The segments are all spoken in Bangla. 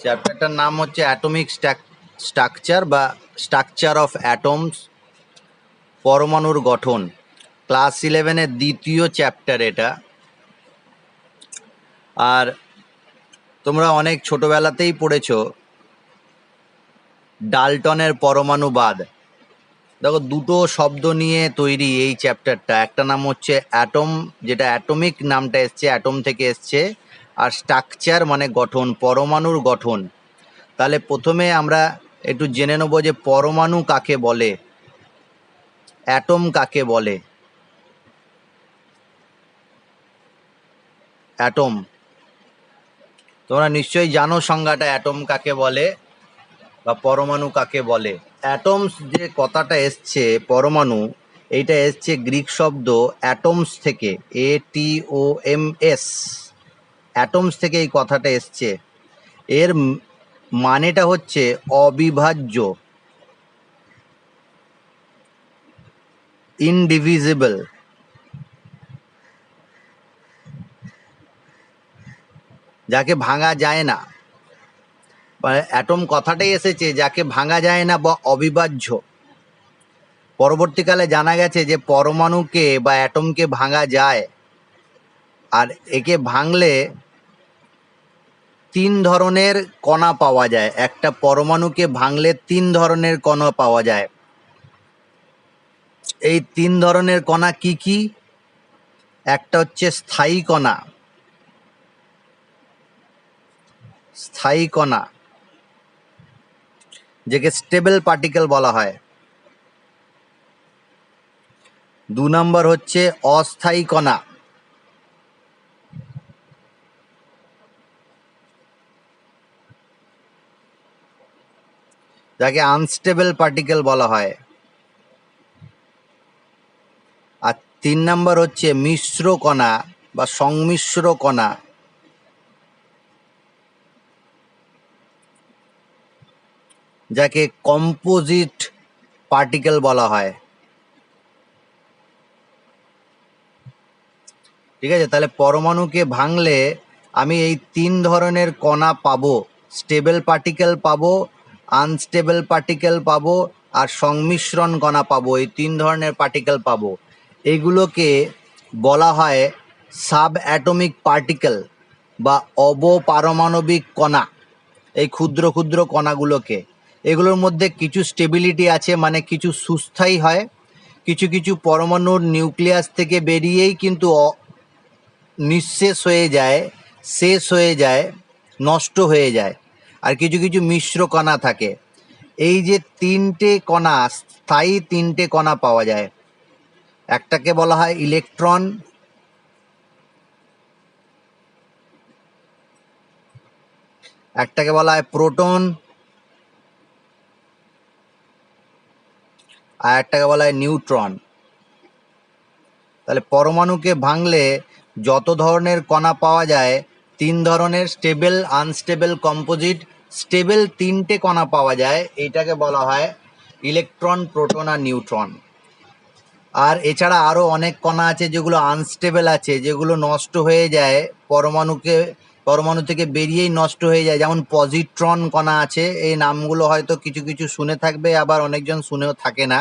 চ্যাপ্টারটার নাম হচ্ছে অ্যাটমিক স্ট্রাকচার বা স্ট্রাকচার অফ অ্যাটমস, পরমাণুর গঠন। ক্লাস 11-এর দ্বিতীয় চ্যাপ্টার এটা। আর তোমরা অনেক ছোটবেলাতেই পড়েছো ডাল্টনের পরমাণুবাদ। দেখো, দুটো শব্দ নিয়ে তৈরি এই চ্যাপ্টারটা। একটা নাম হচ্ছে অ্যাটম, যেটা অ্যাটমিক নামটা এসছে, অ্যাটম থেকে এসছে, আর স্ট্রাকচার মানে গঠন, পরমাণুর গঠন। তাহলে প্রথমে আমরা একটু জেনে নেব যে পরমাণু কাকে বলে, অ্যাটম কাকে বলে। অ্যাটম তোমরা নিশ্চয়ই জানো সংজ্ঞাটা, অ্যাটম কাকে বলে বা পরমাণু কাকে বলে। অ্যাটমস যে কথাটা এসছে, পরমাণু, এইটা এসছে গ্রিক শব্দ অ্যাটমস থেকে, ATOMS, অ্যাটমস থেকে এই কথাটা এসছে। এর মানেটা হচ্ছে অবিভাজ্য, ইনডিভিজিবল, যাকে ভাঙা যায় না। অ্যাটম কথাটাই এসেছে যাকে ভাঙা যায় না বা অবিভাজ্য। পরবর্তীকালে জানা গেছে যে পরমাণুকে বা অ্যাটমকে ভাঙা যায়, আর একে ভাঙলে 3 ধরনের কণা পাওয়া যায়। একটা পরমাণুকে ভাঙলে 3 ধরনের কণা পাওয়া যায়। এই 3 ধরনের কণা কি কি? একটা হচ্ছে স্থায়ী কণা, স্থায়ী কণা যাকে স্টেবল পার্টিকেল বলা হয়। 2 নম্বর হচ্ছে অস্থায়ী কণা, যাকে আনস্টেবল পার্টিকেল বলা হয়। আর 3 নম্বর হচ্ছে মিশ্র কণা বা সংমিশ্র কণা, যাকে কম্পোজিট পার্টিকেল বলা হয়। ঠিক আছে, তাহলে পরমাণুকে ভাঙলে আমি এই 3 ধরনের কণা পাবো। স্টেবল পার্টিকেল পাবো, আনস্টেবল পার্টিকেল পাবো, আর সংমিশ্রণ কণা পাবো। এই 3 ধরনের পার্টিকেল পাবো। এগুলোকে বলা হয় সাব অ্যাটমিক পার্টিকেল বা অবপারমাণবিক কণা। এই ক্ষুদ্র ক্ষুদ্র কণাগুলোকে, এগুলোর মধ্যে কিছু স্টেবিলিটি আছে, মানে কিছু সুস্থায়ী হয়। কিছু কিছু পরমাণুর নিউক্লিয়াস থেকে বেরিয়েই কিন্তু নিঃশেষ হয়ে যায়, শেষ হয়ে যায়, নষ্ট হয়ে যায়। আর কিছু কিছু মিশ্র কণা থাকে। এই যে 3টে কণা, স্থায়ী 3টে কণা পাওয়া যায়। একটাকে বলা হয় ইলেকট্রন, একটাকে বলা হয় প্রোটন, আর একটাকে বলা হয় নিউট্রন। তাহলে পরমাণুকে ভাঙলে যত ধরনের কণা পাওয়া যায়, 3 ধরনের, স্টেবল, আনস্টেবল, কম্পোজিট। স্টেবল 3টে কণা পাওয়া যায়, এইটাকে বলা হয় ইলেকট্রন, প্রোটন আর নিউট্রন। আর এছাড়া আরও অনেক কণা আছে যেগুলো আনস্টেবল আছে, যেগুলো নষ্ট হয়ে যায়, পরমাণু থেকে বেরিয়েই নষ্ট হয়ে যায়। যেমন পজিট্রন কণা আছে, এই নামগুলো হয়তো কিছু কিছু শুনে থাকবে, আবার অনেকজন শুনেও থাকে না।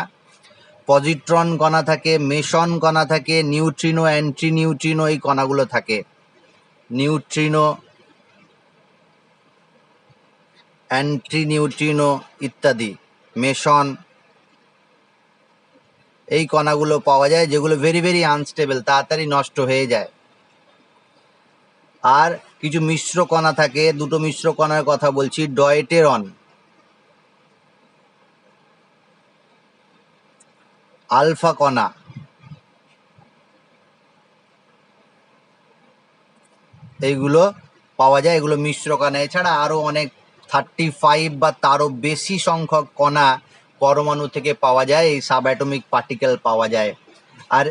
পজিট্রন কণা থাকে, মেসন কণা থাকে, নিউট্রিনো, অ্যান্টি নিউট্রিনো, এই কণাগুলো থাকে। নিউট্রিনো, অ্যান্টি নিউট্রিনো ইত্যাদি, মেসন, এই কণাগুলো পাওয়া যায়, যেগুলো ভেরি ভেরি আনস্টেবল, তাড়াতাড়ি নষ্ট হয়ে যায়। আর কিছু মিশ্র কণা থাকে, দুটো মিশ্র কণার কথা বলছি। ডয়টেরন, আলফা কণা, এইগুলো পাওয়া যায়, এগুলো মিশ্র কণা। এছাড়া আরও অনেক 35 বা তারও বেশি সংখ্যক কণা পরমাণু থেকে পাওয়া যায়, এই সাব অ্যাটমিক পার্টিকেল পাওয়া যায়। আর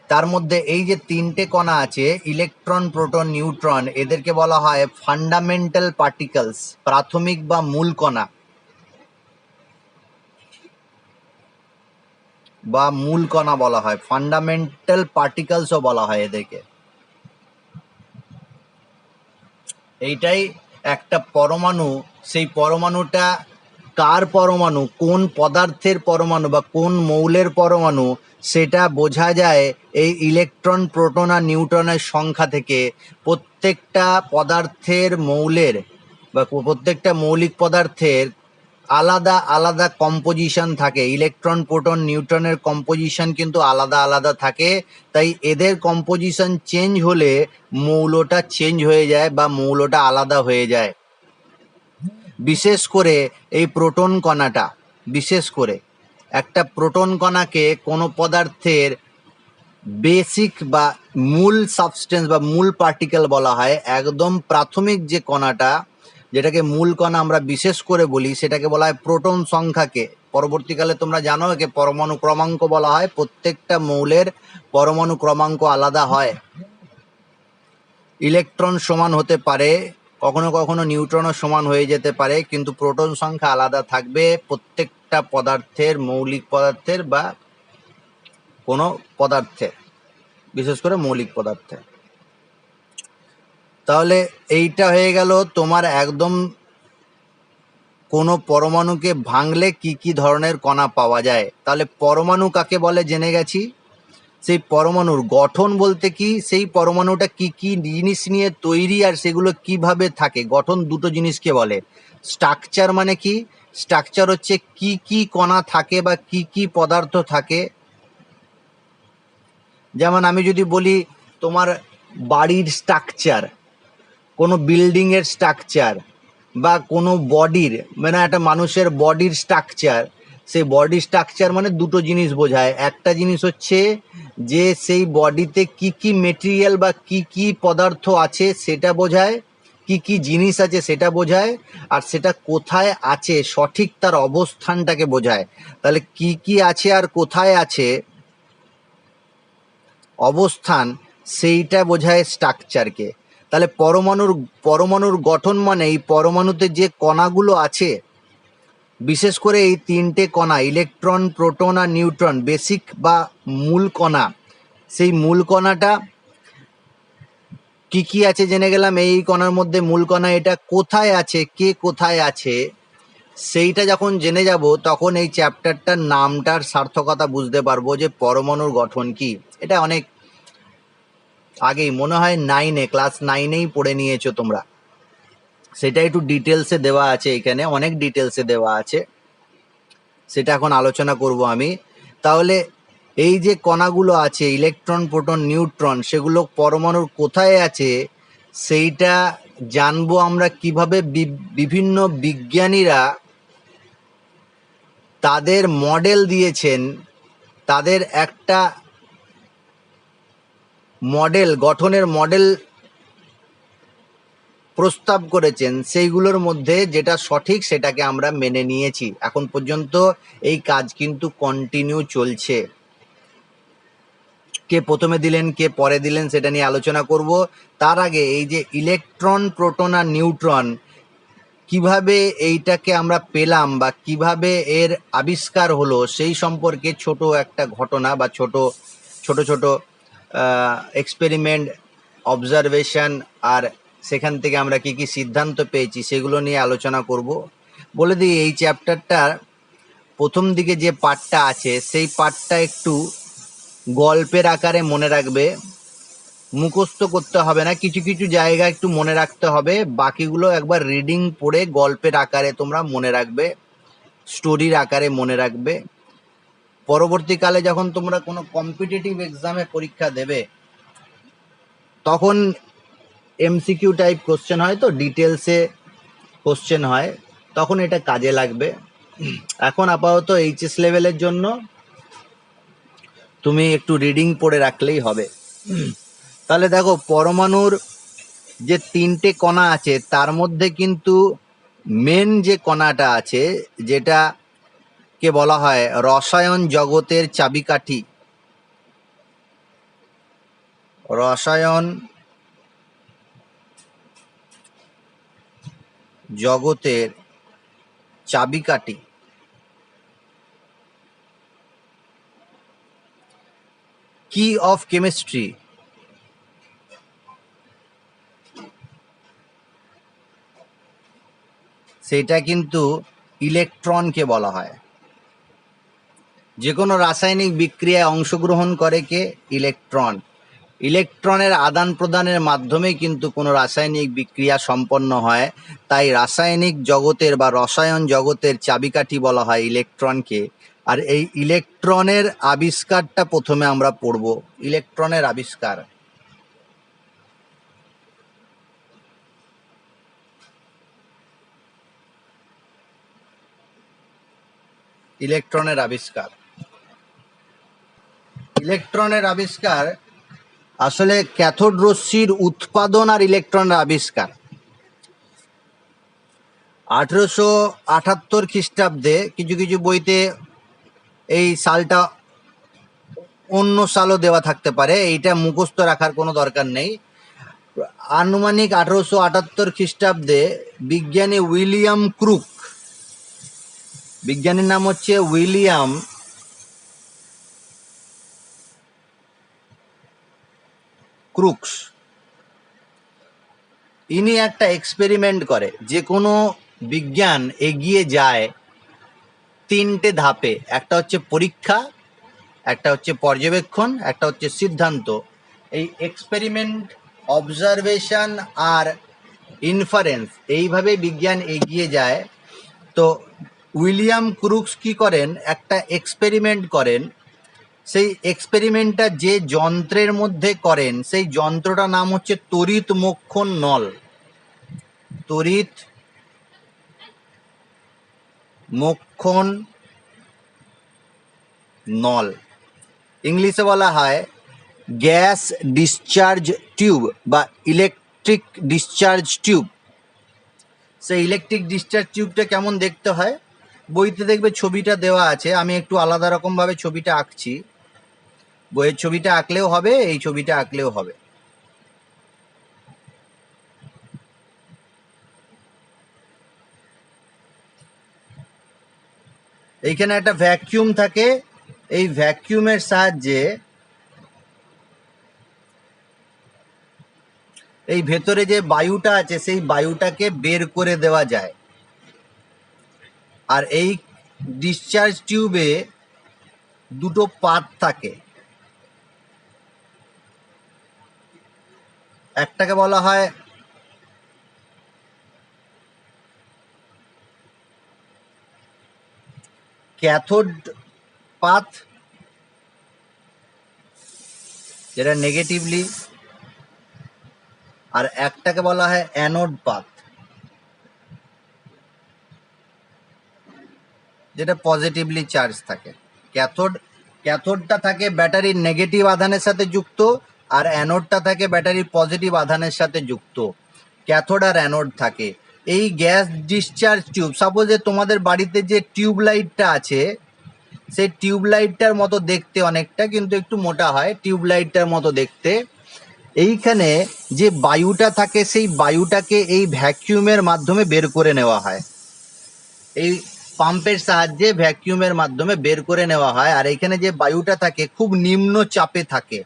তার মধ্যে এই যে 3টে কণা আছে, ইলেকট্রন, প্রোটন, নিউট্রন, এদেরকে বলা হয় ফান্ডামেন্টাল পার্টিকেলস, প্রাথমিক বা মূল কণা বা মূল কণা বলা হয়। ফান্ডামেন্টাল পার্টিকেলসও বলা হয় এদেরকে। এইটাই একটা পরমাণু, সেই পরমাণুটা কার পরমাণু, কোন পদার্থের পরমাণু বা কোন মৌলের পরমাণু, সেটা বোঝা যায় এই ইলেকট্রন, প্রোটন আর নিউট্রনের সংখ্যা থেকে। প্রত্যেকটা পদার্থের মৌলের বা প্রত্যেকটা মৌলিক পদার্থের আলাদা আলাদা কম্পোজিশন থাকে। ইলেকট্রন, প্রোটন, নিউট্রনের কম্পোজিশন কিন্তু আলাদা আলাদা থাকে। তাই এদের কম্পোজিশন চেঞ্জ হলে মৌলটা চেঞ্জ হয়ে যায় বা মৌলটা আলাদা হয়ে যায়। বিশেষ করে এই প্রোটন কণাটা, বিশেষ করে একটা প্রোটন কণাকে কোনো পদার্থের বেসিক বা মূল সাবস্টেন্স বা মূল পার্টিকেল বলা হয়। একদম প্রাথমিক যে কণাটা, যেটাকে মূল কণা আমরা বিশেষ করে বলি, সেটাকে বলা হয় প্রোটন সংখ্যাকে। পরবর্তীকালে তোমরা জানো একে পরমাণু ক্রমাঙ্ক বলা হয়। প্রত্যেকটা মৌলের পরমাণু ক্রমাঙ্ক আলাদা হয়। ইলেকট্রন সমান হতে পারে, কখনো কখনো নিউট্রনও সমান হয়ে যেতে পারে, কিন্তু প্রোটন সংখ্যা আলাদা থাকবে প্রত্যেকটা পদার্থের, মৌলিক পদার্থের বা কোনো পদার্থের, বিশেষ করে মৌলিক পদার্থে। তাহলে এইটা হয়ে গেল তোমার একদম কোনো পরমাণুকে ভাঙলে কি কি ধরনের কণা পাওয়া যায়। তাহলে পরমাণু কাকে বলে জেনে গেছি। সেই পরমাণুর গঠন বলতে কি, সেই পরমাণুটা কি কি জিনিস নিয়ে তৈরি আর সেগুলো কিভাবে থাকে। গঠন দুটো জিনিসকে বলে। স্ট্রাকচার মানে কি, স্ট্রাকচার হচ্ছে কি কি কণা থাকে বা কি কি পদার্থ থাকে। যেমন আমি যদি বলি তোমার বাড়ির স্ট্রাকচার, কোনো বিল্ডিংয়ের স্ট্রাকচার বা কোনো বডির, মানে একটা মানুষের বডির স্ট্রাকচার, সেই বডি স্ট্রাকচার মানে দুটো জিনিস বোঝায়। একটা জিনিস হচ্ছে যে সেই বডিতে কি কি মেটেরিয়াল বা কি কি পদার্থ আছে সেটা বোঝায়, কি কি জিনিস আছে সেটা বোঝায়, আর সেটা কোথায় আছে সঠিক তার অবস্থানটাকে বোঝায়। তাহলে কি কি আছে আর কোথায় আছে অবস্থান, সেইটা বোঝায় স্ট্রাকচারকে। তাহলে পরমাণুর গঠন মানে এই পরমাণুতে যে কণাগুলো আছে, বিশেষ করে এই তিনটে কণা ইলেকট্রন, প্রোটন আর নিউট্রন, বেসিক বা মূল কণা, সেই মূল কণাটা কি কি আছে জেনে গেলাম। এই কণার মধ্যে মূল কণা এটা কোথায় আছে, কে কোথায় আছে, সেইটা যখন জেনে যাব তখন এই চ্যাপ্টারটার নামটার সার্থকতা বুঝতে পারবো যে পরমাণুর গঠন কি। এটা অনেক আগেই মনে হয় ক্লাস 9-এই পড়ে নিয়েছো তোমরা। সেটা একটু ডিটেলসে দেওয়া আছে, এখানে অনেক ডিটেলসে দেওয়া আছে, সেটা এখন আলোচনা করব আমি। তাহলে এই যে কণাগুলো আছে ইলেকট্রন, প্রোটন, নিউট্রন, সেগুলো পরমাণুর কোথায় আছে সেইটা জানবো আমরা কিভাবে। বিভিন্ন বিজ্ঞানীরা তাদের মডেল দিয়েছেন, তাদের একটা মডেল, গঠনের মডেল প্রস্তাব করেছেন। সেইগুলোর মধ্যে যেটা সঠিক সেটাকে আমরা মেনে নিয়েছি। এখন পর্যন্ত এই কাজ কিন্তু কন্টিনিউ চলছে। কে প্রথমে দিলেন কে পরে দিলেন সেটা নিয়ে আলোচনা করব। তার আগে এই যে ইলেকট্রন, প্রোটন আর নিউট্রন, কিভাবে এইটাকে আমরা পেলাম বা কিভাবে এর আবিষ্কার হলো সেই সম্পর্কে ছোট একটা ঘটনা বা ছোট ছোট ছোট এক্সপেরিমেন্ট, অবজারভেশন, আর সেখান থেকে আমরা কি কি সিদ্ধান্ত পেয়েছি সেগুলো নিয়ে আলোচনা করব। বলে দিই এই চ্যাপ্টারটার প্রথম দিকে যে পার্টটা আছে সেই পার্টটা একটু গল্পের আকারে মনে রাখবে, মুখস্থ করতে হবে না, কিছু কিছু জায়গা একটু মনে রাখতে হবে, বাকিগুলো একবার রিডিং পড়ে গল্পের আকারে তোমরা মনে রাখবে, স্টোরির আকারে মনে রাখবে। পরবর্তীকালে যখন তোমরা কোনো কম্পিটিটিভ এক্সামে পরীক্ষা দেবে তখন এমসিকিউ টাইপ কোশ্চেন হয়, তো ডিটেলসে কোশ্চেন হয়, তখন এটা কাজে লাগবে। এখন আপাতত এইচএস লেভেলের জন্য তুমি একটু রিডিং পড়ে রাখলেই হবে। তাহলে দেখো পরমাণুর যে তিনটে কণা আছে তার মধ্যে কিন্তু মেন যে কণাটা আছে, যেটা কে বলা হয় রসায়ন জগতের চাবিকাঠি, রসায়ন জগতের চাবিকাঠি, কি অফ কেমিস্ট্রি, সেটা কিন্তু ইলেকট্রনকে বলা হয়। যে কোনো রাসায়নিক বিক্রিয়ায় অংশগ্রহণ করে কে? ইলেকট্রন। ইলেকট্রনের আদান প্রদানের মাধ্যমেই কিন্তু কোনো রাসায়নিক বিক্রিয়া সম্পন্ন হয়। তাই রাসায়নিক জগতের বা রসায়ন জগতের চাবিকাঠি বলা হয় ইলেকট্রনকে। আর এই ইলেকট্রনের আবিষ্কারটা প্রথমে আমরা পড়ব। ইলেকট্রনের আবিষ্কার। ইলেকট্রনের আবিষ্কার। ইলেকট্রনের আবিষ্কার আসলে ক্যাথোড রশ্মির উৎপাদন আর ইলেকট্রনের আবিষ্কার 1878 খ্রিস্টাব্দে। কিছু কিছু বইতে এই সালটা অন্য সালও দেওয়া থাকতে পারে, এইটা মুখস্থ রাখার কোনো দরকার নেই। আনুমানিক 1878 খ্রিস্টাব্দে বিজ্ঞানী উইলিয়াম ক্রুক, বিজ্ঞানীর নাম হচ্ছে উইলিয়াম ক্রুকস, ইনি একটা এক্সপেরিমেন্ট করে। যে কোনো বিজ্ঞান এগিয়ে যায় তিনটে ধাপে, একটা হচ্ছে পরীক্ষা, একটা হচ্ছে পর্যবেক্ষণ, একটা হচ্ছে সিদ্ধান্ত। এই এক্সপেরিমেন্ট, অবজারভেশন আর ইনফারেন্স, এইভাবে বিজ্ঞান এগিয়ে যায়। তো উইলিয়াম ক্রুকস কি করেন, একটা এক্সপেরিমেন্ট করেন। সেই এক্সপেরিমেন্টটা যে যন্ত্রের মধ্যে করেন, সেই যন্ত্রটার নাম হচ্ছে তড়িৎ মোক্ষণ নল। তড়িৎ মোক্ষণ নল, ইংলিশে বলা হয় গ্যাস ডিসচার্জ টিউব বা ইলেকট্রিক ডিসচার্জ টিউব। সেই ইলেকট্রিক ডিসচার্জ টিউবটা কেমন দেখতে হয় বইতে দেখবে ছবিটা দেওয়া আছে। আমি একটু আলাদা রকমভাবে ছবিটা আঁকছি। বইয়ের ছবিটা আঁকলেও হবে, এই ছবিটা আঁকলেও হবে। এইখানে একটা ভ্যাকিউম থাকে। এই ভ্যাকিউমের সাহায্যে এই ভেতরে যে বায়ুটা আছে সেই বায়ুটাকে বের করে দেওয়া যায়। আর এই ডিসচার্জ টিউবে দুটো পাত থাকে, একটাকে বলা হয় ক্যাথোড পাথ, যেটা নেগেটিভলি, আর একটাকে বলা হয় অ্যানোড পাথ, যেটা পজিটিভলি চার্জ থাকে। ক্যাথোডটা থাকে ব্যাটারির নেগেটিভ আধানের সাথে যুক্ত, আর অ্যানোডটা থাকে ব্যাটারির পজিটিভ আধানের সাথে যুক্ত। ক্যাথোড আর অ্যানোড থাকে। এই গ্যাস ডিসচার্জ টিউব, সাপোজ তোমাদের বাড়িতে যে টিউব লাইটটা আছে, সেই টিউব লাইটটার মতো দেখতে অনেকটা, কিন্তু একটু মোটা হয়, টিউব লাইটটার মতো দেখতে। এইখানে যে বায়ুটা থাকে সেই বায়ুটাকে এই ভ্যাকিউমের মাধ্যমে বের করে নেওয়া হয়। এই পাম্পের সাহায্যে ভ্যাকিউমের মাধ্যমে বের করে নেওয়া হয়। আর এখানে যে বায়ুটা থাকে খুব নিম্ন চাপে থাকে,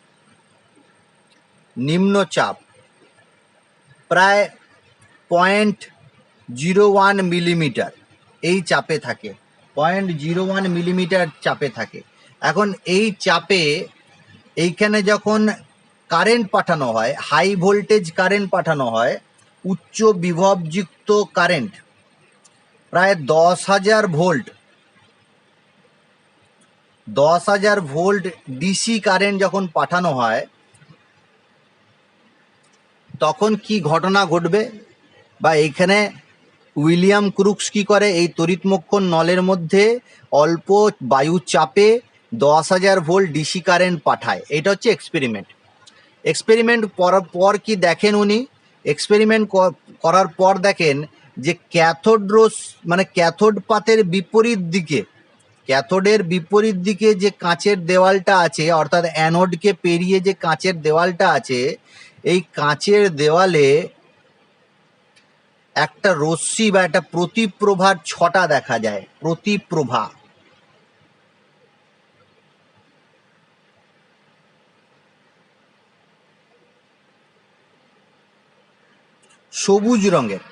নিম্ন চাপ, প্রায় 0.01 মিলিমিটার এই চাপে থাকে, 0.01 মিলিমিটার চাপে থাকে। এখন এই চাপে এইখানে যখন কারেন্ট পাঠানো হয়, হাই ভোল্টেজ কারেন্ট পাঠানো হয়, উচ্চ বিভবযুক্ত কারেন্ট, প্রায় 10,000 ভোল্ট, 10,000 ভোল্ট ডিসি কারেন্ট যখন পাঠানো হয়, তখন কি ঘটনা ঘটবে? বা এইখানে উইলিয়াম ক্রুকস কি করে, এই তড়িৎমোক্ষণ নলের মধ্যে অল্প বায়ু চাপে 10,000 ভোল্ট ডিসি কারেন্ট পাঠায়। এটা হচ্ছে এক্সপেরিমেন্ট। এক্সপেরিমেন্ট করার পর কি দেখেন উনি, এক্সপেরিমেন্ট করার পর দেখেন যে ক্যাথোড মানে ক্যাথোড পাতের বিপরীত দিকে, ক্যাথোডের বিপরীত দিকে যে কাঁচের দেওয়ালটা আছে, অর্থাৎ অ্যানোডকে পেরিয়ে যে কাঁচের দেওয়ালটা আছে, এই কাঁচের দেওয়ালে একটা রশ্মি বা একটা প্রতিপ্রভার ছটা দেখা যায়। প্রতিপ্রভা, সবুজ রঙের।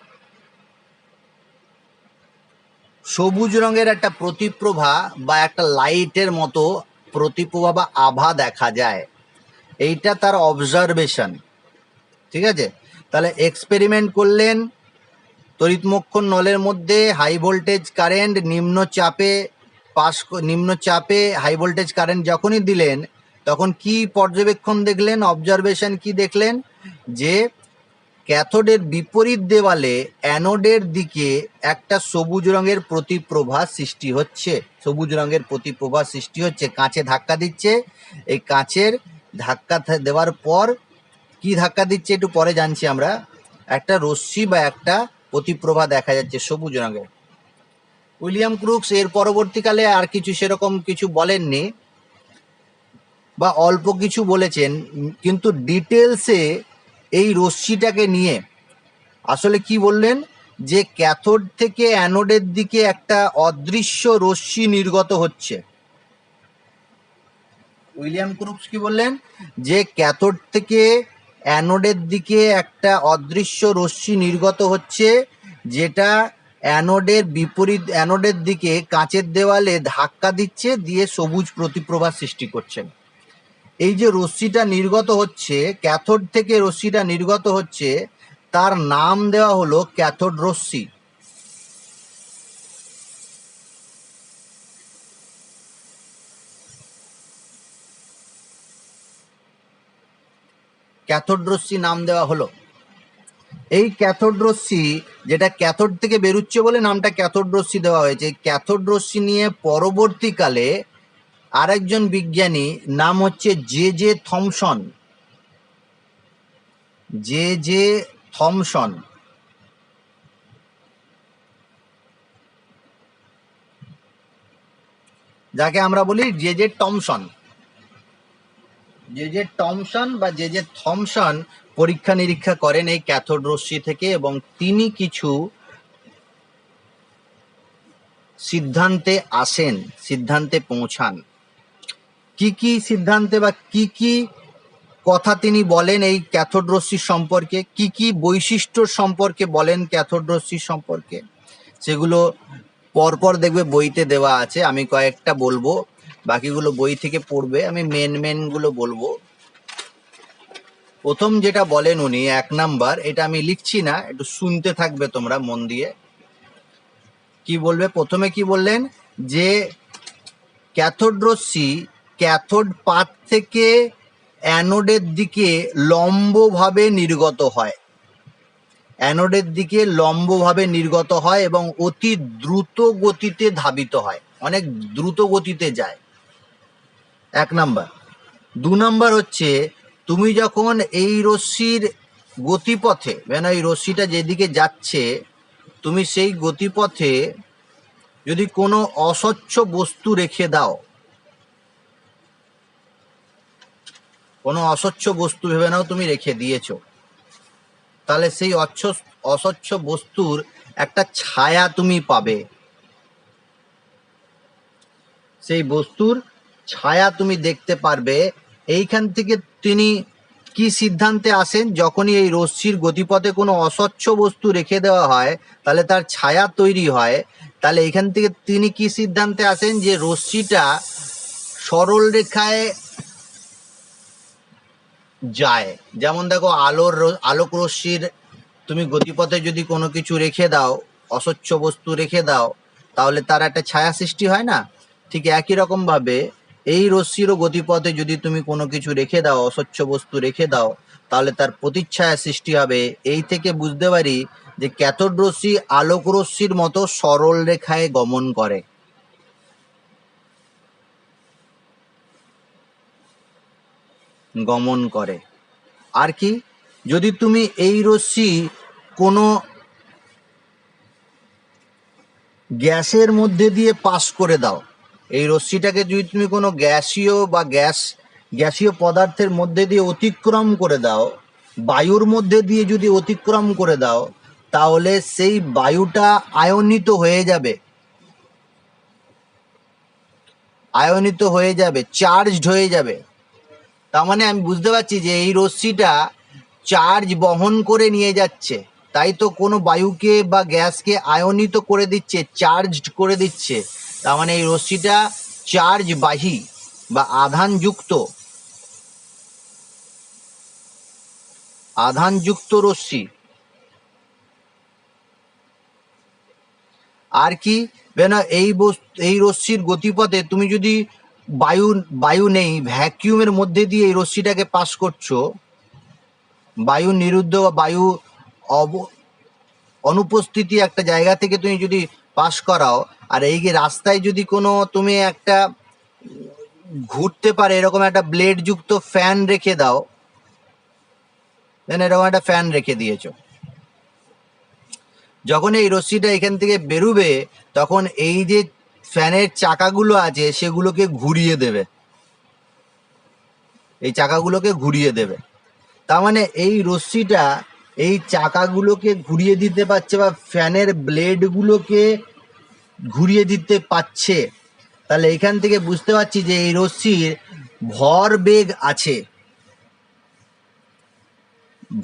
সবুজ রঙের একটা প্রতিপ্রভা বা একটা লাইটের মতো প্রতিপ্রভা বা আভা দেখা যায়। এইটা তার অবজারভেশন। ঠিক আছে, তাহলে এক্সপেরিমেন্ট করলেন, তড়িৎমক্ষণ নলের মধ্যে হাই ভোল্টেজ কারেন্ট নিম্ন চাপে হাই ভোল্টেজ কারেন্ট যখনই দিলেন, তখন কি পর্যবেক্ষণ দেখলেন, অবজারভেশন কি দেখলেন, যে ক্যাথোডের বিপরীত দেওয়ালে অ্যানোডের দিকে একটা সবুজ রঙের প্রতিপ্রভা সৃষ্টি হচ্ছে। সবুজ রঙের প্রতিপ্রভা সৃষ্টি হচ্ছে, কাঁচে ধাক্কা দিচ্ছে। এই কাঁচের ধাক্কা দেওয়ার পর কি ধাক্কা দিচ্ছে একটু পরে জানছি আমরা, একটা রশ্মি বা একটা প্রতিপ্রভা দেখা যাচ্ছে সবুজ রঙের। উইলিয়াম ক্রুক্স এর পরবর্তীকালে আর কিছু সেরকম কিছু বলেননি, বা অল্প কিছু বলেছেন, কিন্তু ডিটেলসে এই রশ্মিটাকে নিয়ে আসলে কি বললেন, যে ক্যাথোড থেকে অ্যানোডের দিকে একটা অদৃশ্য রশ্মি নির্গত হচ্ছে। উইলিয়াম ক্রুক্স কি বললেন, যে ক্যাথোড থেকে অ্যানোডের দিকে একটা অদৃশ্য রশ্মি নির্গত হচ্ছে, যেটা অ্যানোডের দিকে কাঁচের দেওয়ালে ধাক্কা দিচ্ছে, দিয়ে সবুজ প্রতিপ্রভা সৃষ্টি করছেন। এই যে রশ্মিটা নির্গত হচ্ছে, ক্যাথোড থেকে রশ্মিটা নির্গত হচ্ছে, তার নাম দেওয়া হলো ক্যাথোড রশ্মি। ক্যাথোড রশ্মি নাম দেওয়া হলো। এই ক্যাথোড রশ্মি, যেটা ক্যাথোড থেকে বেরোচ্ছে বলে নামটা ক্যাথোড রশ্মি দেওয়া হয়েছে। ক্যাথোড রশ্মি নিয়ে পরবর্তীকালে আরেকজন বিজ্ঞানী, নাম হচ্ছে জে থমসন। জে থমসন, যাকে আমরা বলি জে টমসন। জে টমসন বা জে থমসন পরীক্ষা নিরীক্ষা করেন এই ক্যাথোড রশ্মি থেকে, এবং তিনি কিছু সিদ্ধান্তে আসেন, সিদ্ধান্তে পৌঁছান। কি সিদ্ধান্তে বা কি কথা তিনি বলেন এই ক্যাথোড রশ্মির সম্পর্কে, কি বৈশিষ্ট্য সম্পর্কে বলেন ক্যাথোড রশ্মির সম্পর্কে, সেগুলো পরপর দেখবে বইতে দেওয়া আছে। আমি কয়েকটা বলবো, বাকিগুলো বই থেকে পড়বে। আমি মেন গুলো বলবো। প্রথম যেটা বলেন উনি, 1 নাম্বার, এটা আমি লিখছি না, একটু শুনতে থাকবে তোমরা মন দিয়ে। কি বলবে, প্রথমে কি বললেন, যে ক্যাথোড রশ্মি ক্যাথোড পাত থেকে অ্যানোডের দিকে লম্বভাবে নির্গত হয়। অ্যানোডের দিকে লম্বভাবে নির্গত হয় এবং অতি দ্রুত গতিতে ধাবিত হয়, অনেক দ্রুত গতিতে যায়। 1 নাম্বার। 2 নাম্বার হচ্ছে, তুমি যখন এই রশ্মির গতিপথে, মানে এই রশ্মিটা যেদিকে যাচ্ছে, তুমি সেই গতিপথে যদি কোনো অস্বচ্ছ বস্তু রেখে দাও, কোনো অস্বচ্ছ বস্তু ভেবে নাও তুমি রেখে দিয়েছো, তাহলে সেই অস্বচ্ছ বস্তুর একটা ছায়া তুমি পাবে। সেই বস্তুর ছায়া তুমি দেখতে পারবে। এইখান থেকে তিনি কি সিদ্ধান্তে আসেন, যখনই এই রশ্মির গতিপথে কোনো অস্বচ্ছ বস্তু রেখে দেওয়া হয়, তাহলে তার ছায়া তৈরি হয়। তাহলে এখান থেকে তিনি কি সিদ্ধান্তে আসেন, যে রশ্মিটা সরল রেখায় যায়। যেমন দেখো, আলোক রশ্মির তুমি গতিপথে যদি কোনো কিছু রেখে দাও, অস্বচ্ছ বস্তু রেখে দাও, তাহলে তার একটা ছায়া সৃষ্টি হয় না? ঠিক একই রকম ভাবে এই রশ্মিরও গতিপথে যদি তুমি কোনো কিছু রেখে দাও, অস্বচ্ছ বস্তু রেখে দাও, তাহলে তার প্রতিচ্ছায়া সৃষ্টি হবে। এই থেকে বুঝতে পারি যে ক্যাথোড রশ্মি আলোক রশ্মির মতো সরল রেখায় গমন করে। আর কি, যদি তুমি এই রশ্মি কোনো গ্যাসের মধ্যে দিয়ে পাস করে দাও, এই রশ্মিটাকে যদি তুমি কোনো গ্যাসীয় পদার্থের মধ্যে দিয়ে অতিক্রম করে দাও, বায়ুর মধ্যে দিয়ে যদি অতিক্রম করে দাও, তাহলে সেই বায়ুটা আয়নিত হয়ে যাবে, চার্জড হয়ে যাবে। তার মানে আমি বুঝতে পারছি যে এই রশ্মিটা চার্জ বহন করে নিয়ে যাচ্ছে। তাই তো কোনো বায়ুকে বা গ্যাসকে আয়নিত করে দিচ্ছে, চার্জড করে দিচ্ছে। তার মানে এই রশ্মিটা চার্জবাহী বা আধানযুক্ত রশ্মি। আর কি না, এই রশ্মির গতিপথে তুমি যদি বায়ু বায়ু নেই, ভ্যাকিউমের মধ্যে দিয়ে এই রশ্মিটাকে পাস করছো, বায়ু নিরুদ্ধ বা বায়ু অনুপস্থিতি একটা জায়গা থেকে তুমি যদি পাস করাও, আর এই যে রাস্তায় যদি কোনো তুমি একটা ঘুরতে পারে এরকম একটা ব্লেড যুক্ত ফ্যান রেখে দাও, দেন এরকম একটা ফ্যান রেখে দিয়েছো, যখন এই রশ্মিটা এখান থেকে বেরোবে তখন এই যে ফ্যানের চাকাগুলো আছে সেগুলোকে ঘুরিয়ে দেবে, এই চাকাগুলোকে ঘুরিয়ে দেবে। তার মানে এই রশ্মিটা এই চাকাগুলোকে ঘুরিয়ে দিতে পারছে বা ফ্যানের ব্লেডগুলোকে ঘুরিয়ে দিতে পারছে। তাহলে এখান থেকে বুঝতে পারছি যে এই রশ্মির ভরবেগ আছে।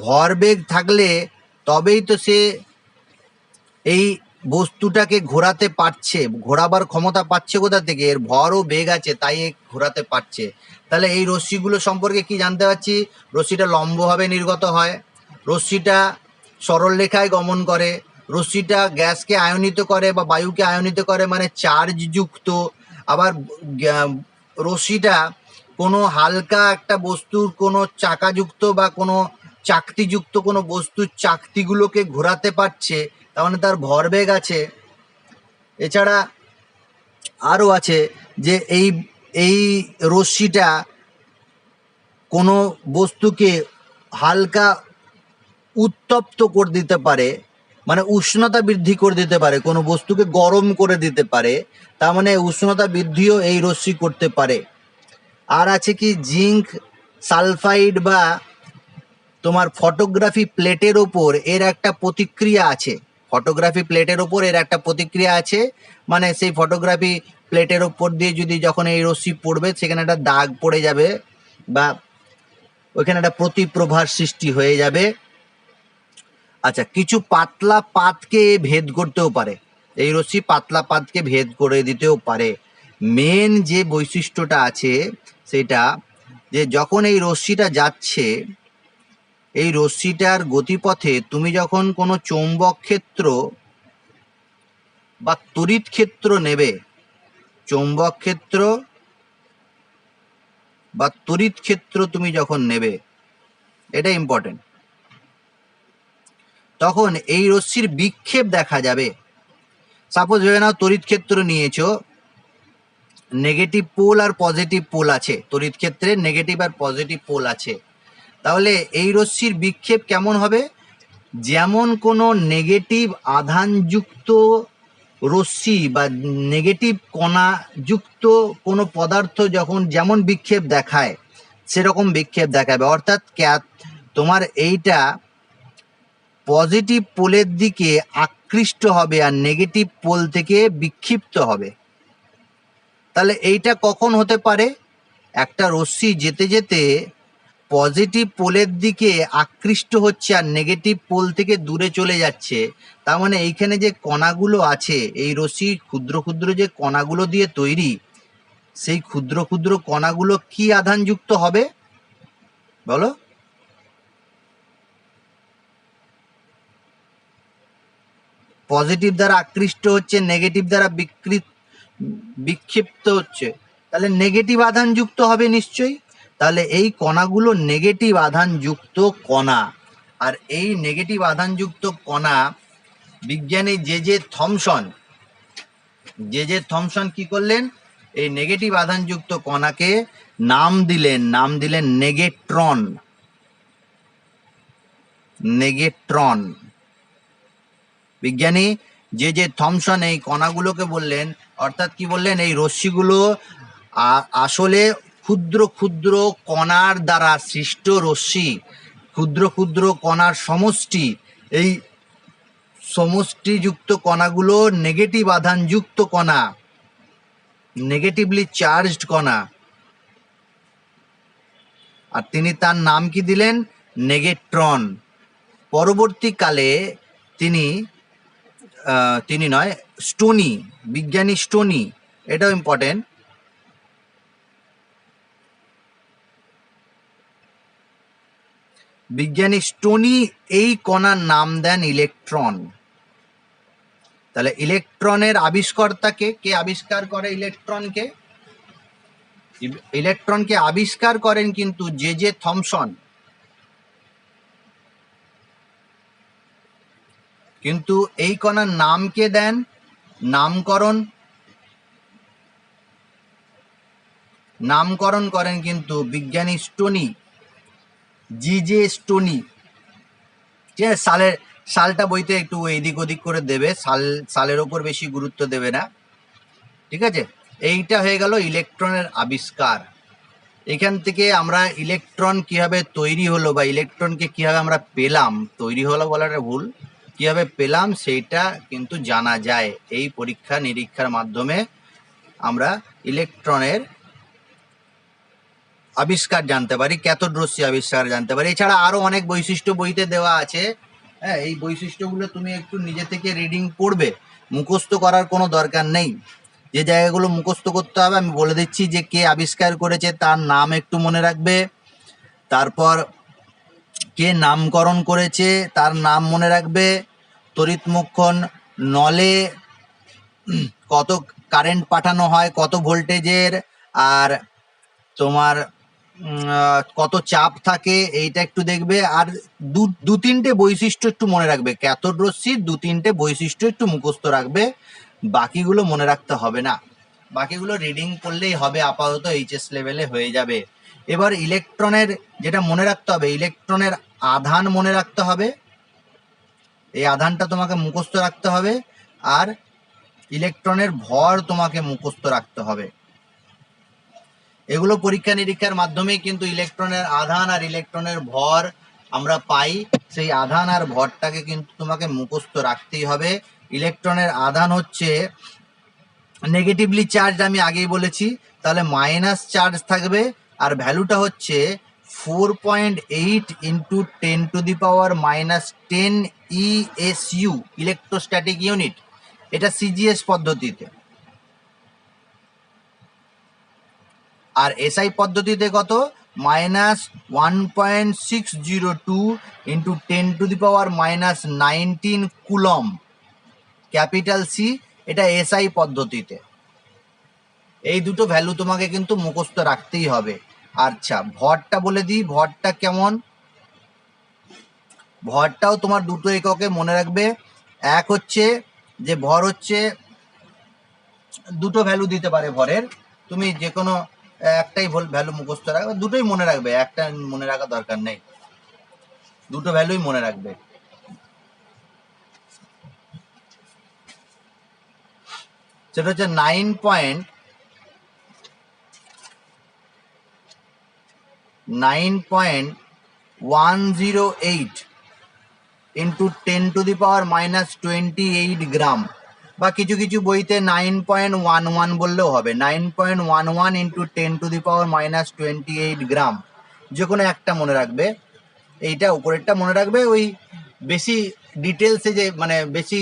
ভরবেগ থাকলে তবেই তো সে এই বস্তুটাকে ঘোরাতে পারছে, ঘোরাবার ক্ষমতা পাচ্ছে কোথা থেকে? এর ভর ও বেগ আছে, তাই ঘোরাতে পারছে। তাহলে এই রশ্মিগুলো সম্পর্কে কি জানতে পারছি? রশ্মিটা লম্বভাবে নির্গত হয়, রশ্মিটা সরল রেখায় গমন করে, রশ্মিটা গ্যাসকে আয়নিত করে বা বায়ুকে আয়নিত করে মানে চার্জ যুক্ত। আবার রশ্মিটা কোনো হালকা একটা বস্তুর কোনো চাকাযুক্ত বা কোনো চাকতিযুক্ত কোনো বস্তুর চাকতিগুলোকে ঘোরাতে পারছে, তার মানে তার ভরবেগ আছে। এছাড়া আরও আছে যে এই রশ্মিটা কোনো বস্তুকে হালকা উত্তপ্ত করে দিতে পারে, মানে উষ্ণতা বৃদ্ধি করে দিতে পারে, কোনো বস্তুকে গরম করে দিতে পারে, তার মানে উষ্ণতা বৃদ্ধিও এই রশ্মি করতে পারে। আর আছে কি জিঙ্ক সালফাইড বা তোমার ফটোগ্রাফি প্লেটের ওপর এর একটা প্রতিক্রিয়া আছে, ফটোগ্রাফি প্লেটের ওপর এর একটা প্রতিক্রিয়া আছে, মানে সেই ফটোগ্রাফি প্লেটের ওপর দিয়ে যদি যখন এই রশ্মি পড়বে সেখানে একটা দাগ পড়ে যাবে বা ওইখানে একটা প্রতিপ্রভার সৃষ্টি হয়ে যাবে। আচ্ছা, কিছু পাতলা পাতকে ভেদ করতেও পারে, এই রশ্মি পাতলা পাতকে ভেদ করে দিতেও পারে। মেন যে বৈশিষ্ট্যটা আছে সেটা যে যখন এই রশ্মিটা যাচ্ছে, এই রশ্মিটার গতিপথে তুমি যখন কোনো চৌম্বক ক্ষেত্র বা তড়িৎ ক্ষেত্র নেবে, চৌম্বক ক্ষেত্র বা তড়িৎ ক্ষেত্র তুমি যখন নেবে, এটা ইম্পর্টেন্ট, তখন এই রশ্মির বিক্ষেপ দেখা যাবে। সাপোজ ভেবে নাও তড়িৎ ক্ষেত্র নিয়েছো, নেগেটিভ পোল আর পজিটিভ পোল আছে, তড়িৎ ক্ষেত্রে নেগেটিভ আর পজিটিভ পোল আছে, তাহলে এই রশ্মির বিক্ষেপ কেমন হবে? যেমন কোনো নেগেটিভ আধানযুক্ত রশ্মি বা নেগেটিভ কণাযুক্ত কোনো পদার্থ যখন যেমন বিক্ষেপ দেখায় সেরকম বিক্ষেপ দেখাবে। অর্থাৎ তোমার এইটা পজিটিভ পোলের দিকে আকৃষ্ট হবে আর নেগেটিভ পোল থেকে বিক্ষিপ্ত হবে। তাহলে এইটা কখন হতে পারে? একটা রশ্মি যেতে যেতে পজিটিভ পোলের দিকে আকৃষ্ট হচ্ছে আর নেগেটিভ পোল থেকে দূরে চলে যাচ্ছে, তার মানে এইখানে যে কণাগুলো আছে, এই রশ্মি ক্ষুদ্র ক্ষুদ্র যে কণাগুলো দিয়ে তৈরি, সেই ক্ষুদ্র ক্ষুদ্র কণাগুলো কি আধানযুক্ত হবে বলো? পজিটিভ দ্বারা আকৃষ্ট হচ্ছে, নেগেটিভ দ্বারা বিক্ষিপ্ত হচ্ছে, তাহলে নেগেটিভ আধানযুক্ত হবে নিশ্চয়ই। তাহলে এই কণাগুলো নেগেটিভ আধানযুক্ত কণা। আর এই নেগেটিভ আধানযুক্ত কণা বিজ্ঞানী জে থমসন কি করলেন? এই নেগেটিভ আধানযুক্ত কণাকে নাম দিলেন নেগেট্রন। বিজ্ঞানী জে থমসন এই কণাগুলোকে বললেন, অর্থাৎ কি বললেন? এই রশ্মিগুলো আসলে ক্ষুদ্র ক্ষুদ্র কণার দ্বারা সৃষ্ট রশ্মি, ক্ষুদ্র ক্ষুদ্র কণার সমষ্টি। এই সমষ্টিযুক্ত কণাগুলো নেগেটিভ আধানযুক্ত কণা, নেগেটিভলি চার্জড কণা। আর তিনি তার নাম কি দিলেন? নেগেট্রন। পরবর্তীকালে তিনি তিনি নয়, স্টোনি, বিজ্ঞানী স্টোনি, এটাও ইম্পর্টেন্ট। বিজ্ঞানী স্টোনি এই কণার নাম দেন ইলেকট্রন। তাহলে ইলেকট্রনের আবিষ্কর্তাকে, কে আবিষ্কার করে ইলেকট্রনকে? ইলেকট্রনকে আবিষ্কার করেন কিন্তু জে থমসন। কিন্তু এই কণার নাম কে দেন? নামকরণ করেন কিন্তু বিজ্ঞানী স্টোনি, জে স্টোনি। ঠিক আছে, সালটা বইতে একটু এদিক ওদিক করে দেবে, সালের ওপর বেশি গুরুত্ব দেবে না। ঠিক আছে, এইটা হয়ে গেল ইলেকট্রনের আবিষ্কার। এখান থেকে আমরা ইলেকট্রন কিভাবে তৈরি হলো বা ইলেকট্রনকে কিভাবে আমরা পেলাম, তৈরি হলো বলাটা ভুল, কিভাবে পেলাম সেইটা কিন্তু জানা যায়। এই পরীক্ষা নিরীক্ষার মাধ্যমে আমরা ইলেকট্রনের আবিষ্কার জানতে পারি, ক্যাথোড রশ্মি আবিষ্কার জানতে পারি। এছাড়া আরো অনেক বৈশিষ্ট্য বইতে দেওয়া আছে। হ্যাঁ, এই বৈশিষ্ট্যগুলো তুমি একটু নিজে থেকে রিডিং পড়বে, মুখস্থ করার কোনো দরকার নেই। যে জায়গাগুলো মুখস্থ করতে হবে আমি বলে দিচ্ছি, যে কে আবিষ্কার করেছে তার নাম একটু মনে রাখবে, তারপর কে নামকরণ করেছে তার নাম মনে রাখবে, তড়িৎমুক্ষণ নলে কত কারেন্ট পাঠানো হয়, কত ভোল্টেজের, আর তোমার কত চাপ থাকে এইটা একটু দেখবে। আর দু তিনটে বৈশিষ্ট্য একটু মনে রাখবে, ক্যাথোড রশ্মির দু তিনটে বৈশিষ্ট্য একটু মুখস্থ রাখবে, বাকিগুলো মনে রাখতে হবে না, বাকিগুলো রিডিং করলেই হবে, আপাতত এইচএস লেভেলে হয়ে যাবে। এবার ইলেকট্রনের যেটা মনে রাখতে হবে, ইলেকট্রনের আধান মনে রাখতে হবে, এই আধানটা তোমাকে মুখস্থ রাখতে হবে, আর ইলেকট্রনের ভর তোমাকে মুখস্থ রাখতে হবে। এগুলো পরীক্ষা নিরীক্ষার মাধ্যমেই কিন্তু ইলেকট্রনের আধান আর ইলেকট্রনের ভর আমরা পাই। সেই আধান আর ভরটাকে কিন্তু তোমাকে মুখস্থ রাখতেই হবে। ইলেকট্রনের আধান হচ্ছে নেগেটিভলি চার্জ, আমি আগেই বলেছি, তাহলে মাইনাস চার্জ থাকবে, আর ভ্যালুটা হচ্ছে 4.8 ইন্টু 10⁻⁻10 ESU, ইলেকট্রোস্ট্যাটিক ইউনিট। এটা সিজিএস পদ্ধতিতে। আর এসআই পদ্ধতিতে কত? -1.602 ইন্টু 10⁻⁻19 কুলম, ক্যাপিটাল সি। এটা এসআই পদ্ধতিতে। এই দুটো ভ্যালু তোমাকে কিন্তু মুখস্থ রাখতেই হবে। আচ্ছা, ভরটা বলে দিই, ভরটা কেমন? ভরটাও তোমার দুটো এককে মনে রাখবে। এক হচ্ছে যে ভর হচ্ছে, দুটো ভ্যালু দিতে পারে ভরের, তুমি যে কোনো একটাই ভ্যালু মুখস্থ রাখবে, দুটোই মনে রাখবে, একটা মনে রাখার দরকার নেই, দুটো ভ্যালুই মনে রাখবে। সেটা হচ্ছে 9.108 ইন্টু 10⁻⁻28 গ্রাম, বা কিছু কিছু বইতে 9.11 বললেও হবে। 9.11 ইন্টু 10⁻⁻28 গ্রাম, যে কোনো একটা মনে রাখবে। এইটা উপরেরটা মনে রাখবে, ওই বেশি ডিটেলসে যে মানে বেশি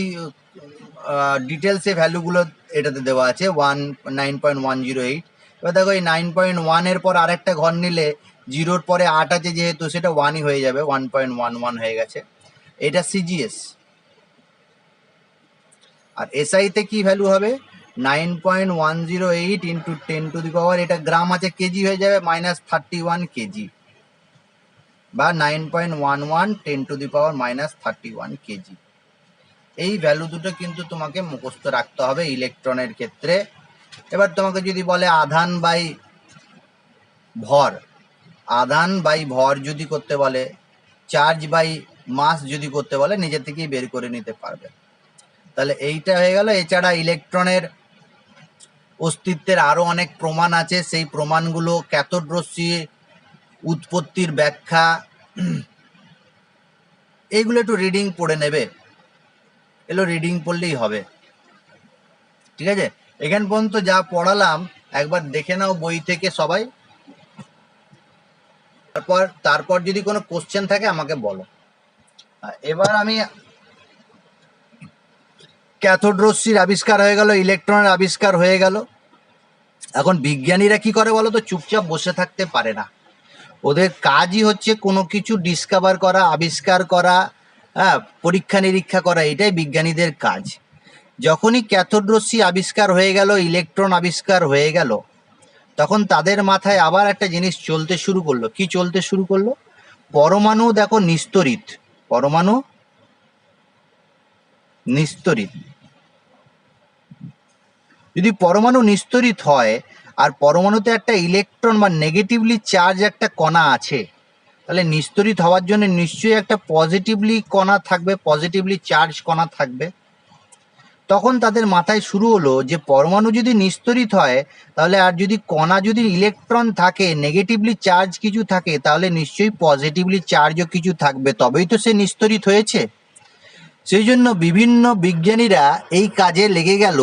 ডিটেলসে ভ্যালুগুলো এটাতে দেওয়া আছে 9.108। এবার দেখো, এই 9.1 এর পর আরেকটা ঘর নিলে জিরোর পরে 8 আছে যেহেতু, সেটা 1ই হয়ে যাবে, 1.11 হয়ে গেছে। এটা সিজিএস। আর এসআইতে কি ভ্যালু হবে? 9.108 ইন্টু 10⁻, এটা গ্রাম আছে, কেজি হয়ে যাবে -31 কেজি, বা 9.11 10⁻⁻31 কেজি। এই ভ্যালু দুটো কিন্তু তোমাকে মুখস্থ রাখতে হবে ইলেকট্রনের ক্ষেত্রে। এবার তোমাকে যদি বলে আধান বাই ভর, আধান বাই ভর যদি করতে বলে, চার্জ বাই মাস যদি করতে বলে, নিজে থেকেই বের করে নিতে পারবে। তাহলে এইটা হয়ে গেল। এছাড়া ইলেকট্রনের অস্তিত্বের আরো অনেক প্রমাণ আছে, সেই প্রমাণগুলো, ক্যাথোড রশ্মি উৎপত্তির ব্যাখ্যা, এইগুলো একটু রিডিং পড়ে নেবে, এগুলো রিডিং পড়লেই হবে। ঠিক আছে, এখান পর্যন্ত যা পড়ালাম একবার দেখে নাও বই থেকে সবাই, তারপর যদি কোনো কোশ্চেন থাকে আমাকে বলো। এবার আমি ক্যাথোড রশ্মির আবিষ্কার হয়ে গেল, ইলেকট্রনের আবিষ্কার হয়ে গেল। এখন বিজ্ঞানীরা কি করে বলো তো? চুপচাপ বসে থাকতে পারে না। ওদের কাজই হচ্ছে কোনো কিছু ডিসকভার করা, আবিষ্কার করা, হ্যাঁ, পরীক্ষা নিরীক্ষা করা, এটাই বিজ্ঞানীদের কাজ। যখনই ক্যাথোড রশ্মি আবিষ্কার হয়ে গেল, ইলেকট্রন আবিষ্কার হয়ে গেল, তখন তাদের মাথায় আবার একটা জিনিস চলতে শুরু করলো। কি চলতে শুরু করলো? পরমাণু দেখো নিস্তরিত, পরমাণু নিস্তরিত। যদি পরমাণু নিস্তরিত হয় আর পরমাণুতে একটা ইলেকট্রন বা নেগেটিভলি চার্জ একটা কণা আছে, তাহলে নিস্তরিত হওয়ার জন্য নিশ্চয়ই একটা পজিটিভলি কণা থাকবে, পজিটিভলি চার্জ কণা থাকবে। তখন তাদের মাথায় শুরু হলো যে পরমাণু যদি নিস্তরিত হয়, তাহলে আর যদি কণা যদি ইলেকট্রন থাকে, নেগেটিভলি চার্জ কিছু থাকে, তাহলে নিশ্চয়ই পজিটিভলি চার্জও কিছু থাকবে, তবেই তো সে নিস্তরিত হয়েছে। সেই জন্য বিভিন্ন বিজ্ঞানীরা এই কাজে লেগে গেল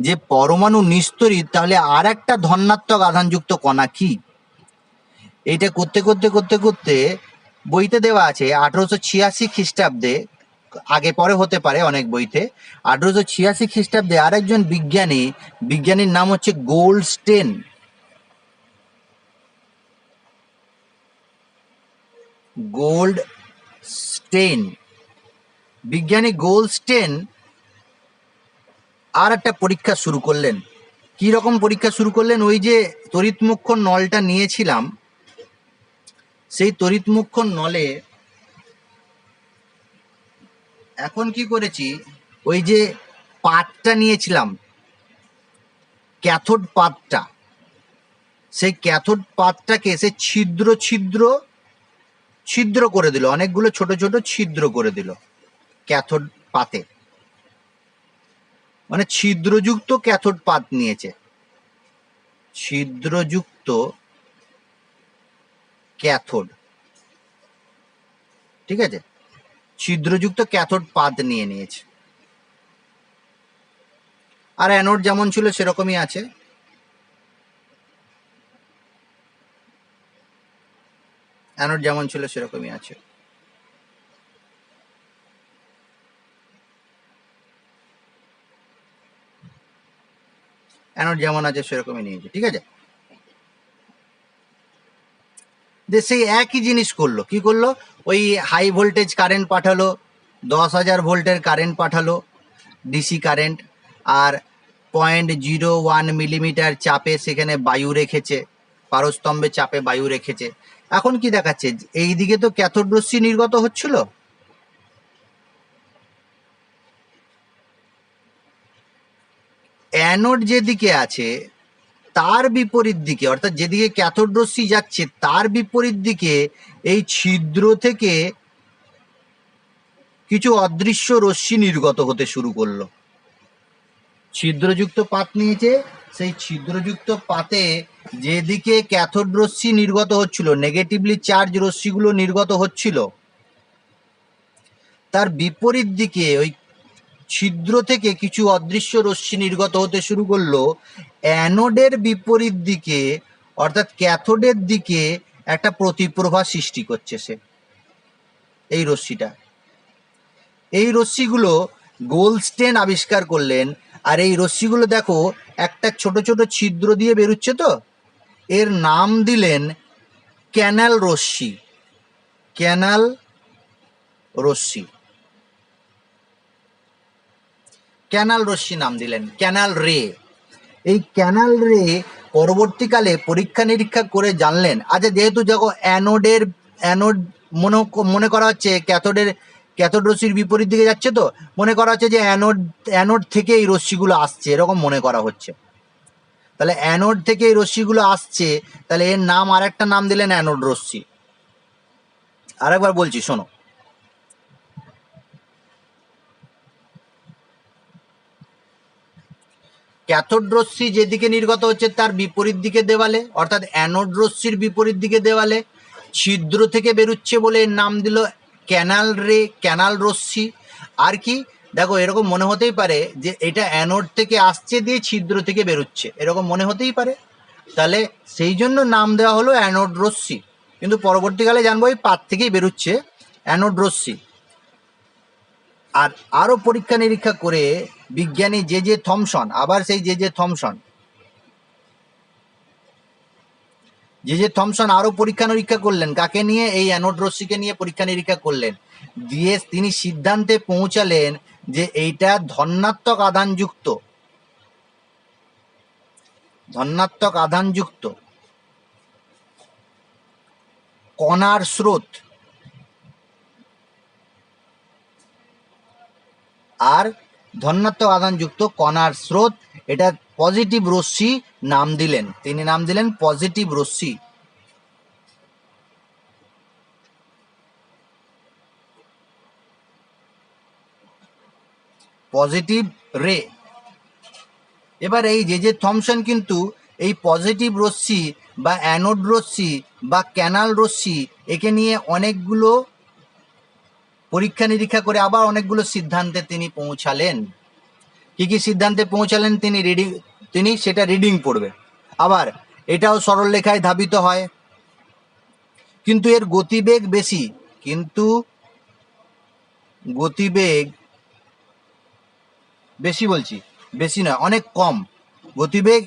যে পরমাণু নিস্তরিত, তাহলে আর একটা ধনাত্মক আধানযুক্ত কণা কি। এইটা করতে করতে করতে করতে বইতে দেওয়া আছে 1886 খ্রিস্টাব্দে, আগে পরে হতে পারে অনেক বইতে, 1886 খ্রিস্টাব্দে আরেকজন বিজ্ঞানীর নাম হচ্ছে গোল্ডস্টেন। গোল্ডস্টেন, বিজ্ঞানী গোল্ডস্টেন আর একটা পরীক্ষা শুরু করলেন। কি রকম পরীক্ষা শুরু করলেন? ওই যে তড়িৎমুক্ষণ নলটা নিয়েছিলাম, সেই তড়িৎমুক্ষণ নলে এখন কি করেছি, ওই যে পাতটা নিয়েছিলাম, ক্যাথোড পাতটা, সেই ক্যাথোড পাতটাকে সে ছিদ্র ছিদ্র ছিদ্র করে দিল, অনেকগুলো ছোট ছোট ছিদ্র করে দিল ক্যাথোড পাতে, মানে ছিদ্রযুক্ত ক্যাথোড পাত নিয়েছে, ছিদ্রযুক্ত ক্যাথোড, ঠিক আছে, ছিদ্রযুক্ত ক্যাথোড পাত নিয়েছে। আর অ্যানোড যেমন ছিল সেরকমই আছে। অ্যানোড যেমন ছিল সেরকমই আছে। অ্যানোড যেমন আছে সেরকমই নিয়েছে, ঠিক আছে। সেই একই জিনিস করলো। কি করলো? ওই হাই ভোল্টেজ কারেন্ট পাঠালো, 10,000 ভোল্টের কারেন্ট পাঠালো, ডিসি কারেন্ট, আর 0.01 মিলিমিটার চাপে সেখানে বায়ু রেখেছে, পারস্তম্ভে চাপে বায়ু রেখেছে। এখন কি দেখাচ্ছে? এই দিকে তো ক্যাথোড রশ্মি নির্গত হচ্ছিল, অ্যানোড যেদিকে আছে তার বিপরীত দিকে, অর্থাৎ যেদিকে ক্যাথোড রশ্মি যাচ্ছে তার বিপরীত দিকে এই ছিদ্র থেকে কিছু অদৃশ্য রশ্মি নির্গত হতে শুরু করলো। ছিদ্রযুক্ত পাত নিয়েছে, সেই ছিদ্রযুক্ত পাতে যেদিকে ক্যাথোড রশ্মি নির্গত হচ্ছিল, নেগেটিভলি চার্জ রশ্মিগুলো নির্গত হচ্ছিল, তার বিপরীত দিকে ওই ছিদ্র থেকে কিছু অদৃশ্য রশ্মি নির্গত হতে শুরু করলো। অ্যানোডের বিপরীত দিকে অর্থাৎ ক্যাথোডের দিকে একটা প্রতিপ্রভা সৃষ্টি করছে সে, এই রশ্মিটা। এই রশ্মিগুলো গোল্ডস্টেন আবিষ্কার করলেন। আর এই রশ্মিগুলো দেখো একটা ছোট ছোট ছিদ্র দিয়ে বেরোচ্ছে, তো এর নাম দিলেন ক্যানাল রশ্মি। ক্যানাল রশ্মি, ক্যানাল রশ্মি নাম দিলেন, ক্যানাল রে। এই ক্যানাল রে পরবর্তীকালে পরীক্ষা নিরীক্ষা করে জানলেন, আচ্ছা যেহেতু দেখো অ্যানোড মনে করা হচ্ছে ক্যাথোড রশ্মির বিপরীত দিকে যাচ্ছে, তো মনে করা হচ্ছে যে অ্যানোড থেকে এই রশ্মিগুলো আসছে, এরকম মনে করা হচ্ছে। তাহলে অ্যানোড থেকে এই রশ্মিগুলো আসছে, তাহলে এর নাম আর একটা নাম দিলেন অ্যানোড রশ্মি। আরেকবার বলছি শোনো, ক্যাথোড রশ্মি যেদিকে নির্গত হচ্ছে তার বিপরীত দিকে দেওয়ালে, অর্থাৎ অ্যানোড রশ্মির বিপরীত দিকে দেওয়ালে ছিদ্র থেকে বেরোচ্ছে বলে এর নাম দিল ক্যানাল রে, ক্যানাল রশ্মি। আর কি দেখো, এরকম মনে হতেই পারে যে এটা অ্যানোড থেকে আসছে দিয়ে ছিদ্র থেকে বেরোচ্ছে, এরকম মনে হতেই পারে। তাহলে সেই জন্য নাম দেওয়া হলো অ্যানোড রশ্মি, কিন্তু পরবর্তীকালে জানবো এই পাত থেকেই বেরোচ্ছে অ্যানোড রশ্মি। আর আরো পরীক্ষা নিরীক্ষা করে বিজ্ঞানী জে জে থমসন, আবার সেই জে জে থমসন আরো পরীক্ষা নিরীক্ষা করলেন। কাকে নিয়ে? এই অ্যানোড রশ্মিকে নিয়ে পরীক্ষা নিরীক্ষা করলেন। দিয়ে তিনি সিদ্ধান্তে পৌঁছালেন যে এইটা ধনাত্মক আধানযুক্ত কণার স্রোত আর ধনাত্মক আধানযুক্ত কণার স্রোত, এটা পজিটিভ রশ্মি নাম দিলেন। তিনি নাম দিলেন পজিটিভ রশ্মি, পজিটিভ রে। এবার এই জে জে থমসন কিন্তু এই পজিটিভ রশ্মি বা অ্যানোড রশ্মি বা ক্যানাল রশ্মি একে নিয়ে অনেকগুলো পরীক্ষা নিরীক্ষা করে আবার অনেকগুলো সিদ্ধান্তে তিনি পৌঁছালেন। কি কি সিদ্ধান্তে পৌঁছালেন তিনি সেটা রিডিং পড়বে। আবার এটাও সরলরেখায় ধাবিত হয়, কিন্তু এর গতিবেগ বেশি, বেশি নয়, অনেক কম গতিবেগ,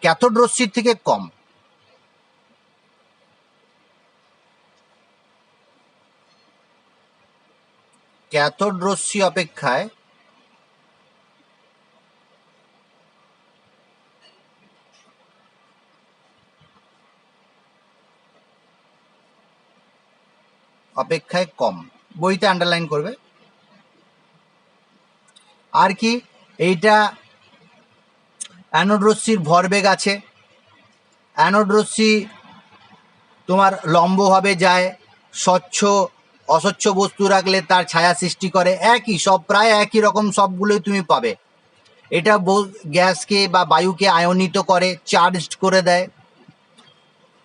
ক্যাথোড রশ্মির থেকে কম। ক্যাথোড রশ্মি অপেক্ষায় কম। বইতে আন্ডারলাইন করবে। আর কি, এইটা অ্যানোড রশ্মির ভরবেগ আছে। অ্যানোড রশ্মি তোমার লম্বভাবে যায়, অস্বচ্ছ বস্তু রাখলে তার ছায়া সৃষ্টি করে, প্রায় একই রকম সবগুলোই তুমি পাবে। এটা গ্যাসকে বা বায়ুকে আয়নিত করে, চার্জড করে দেয়।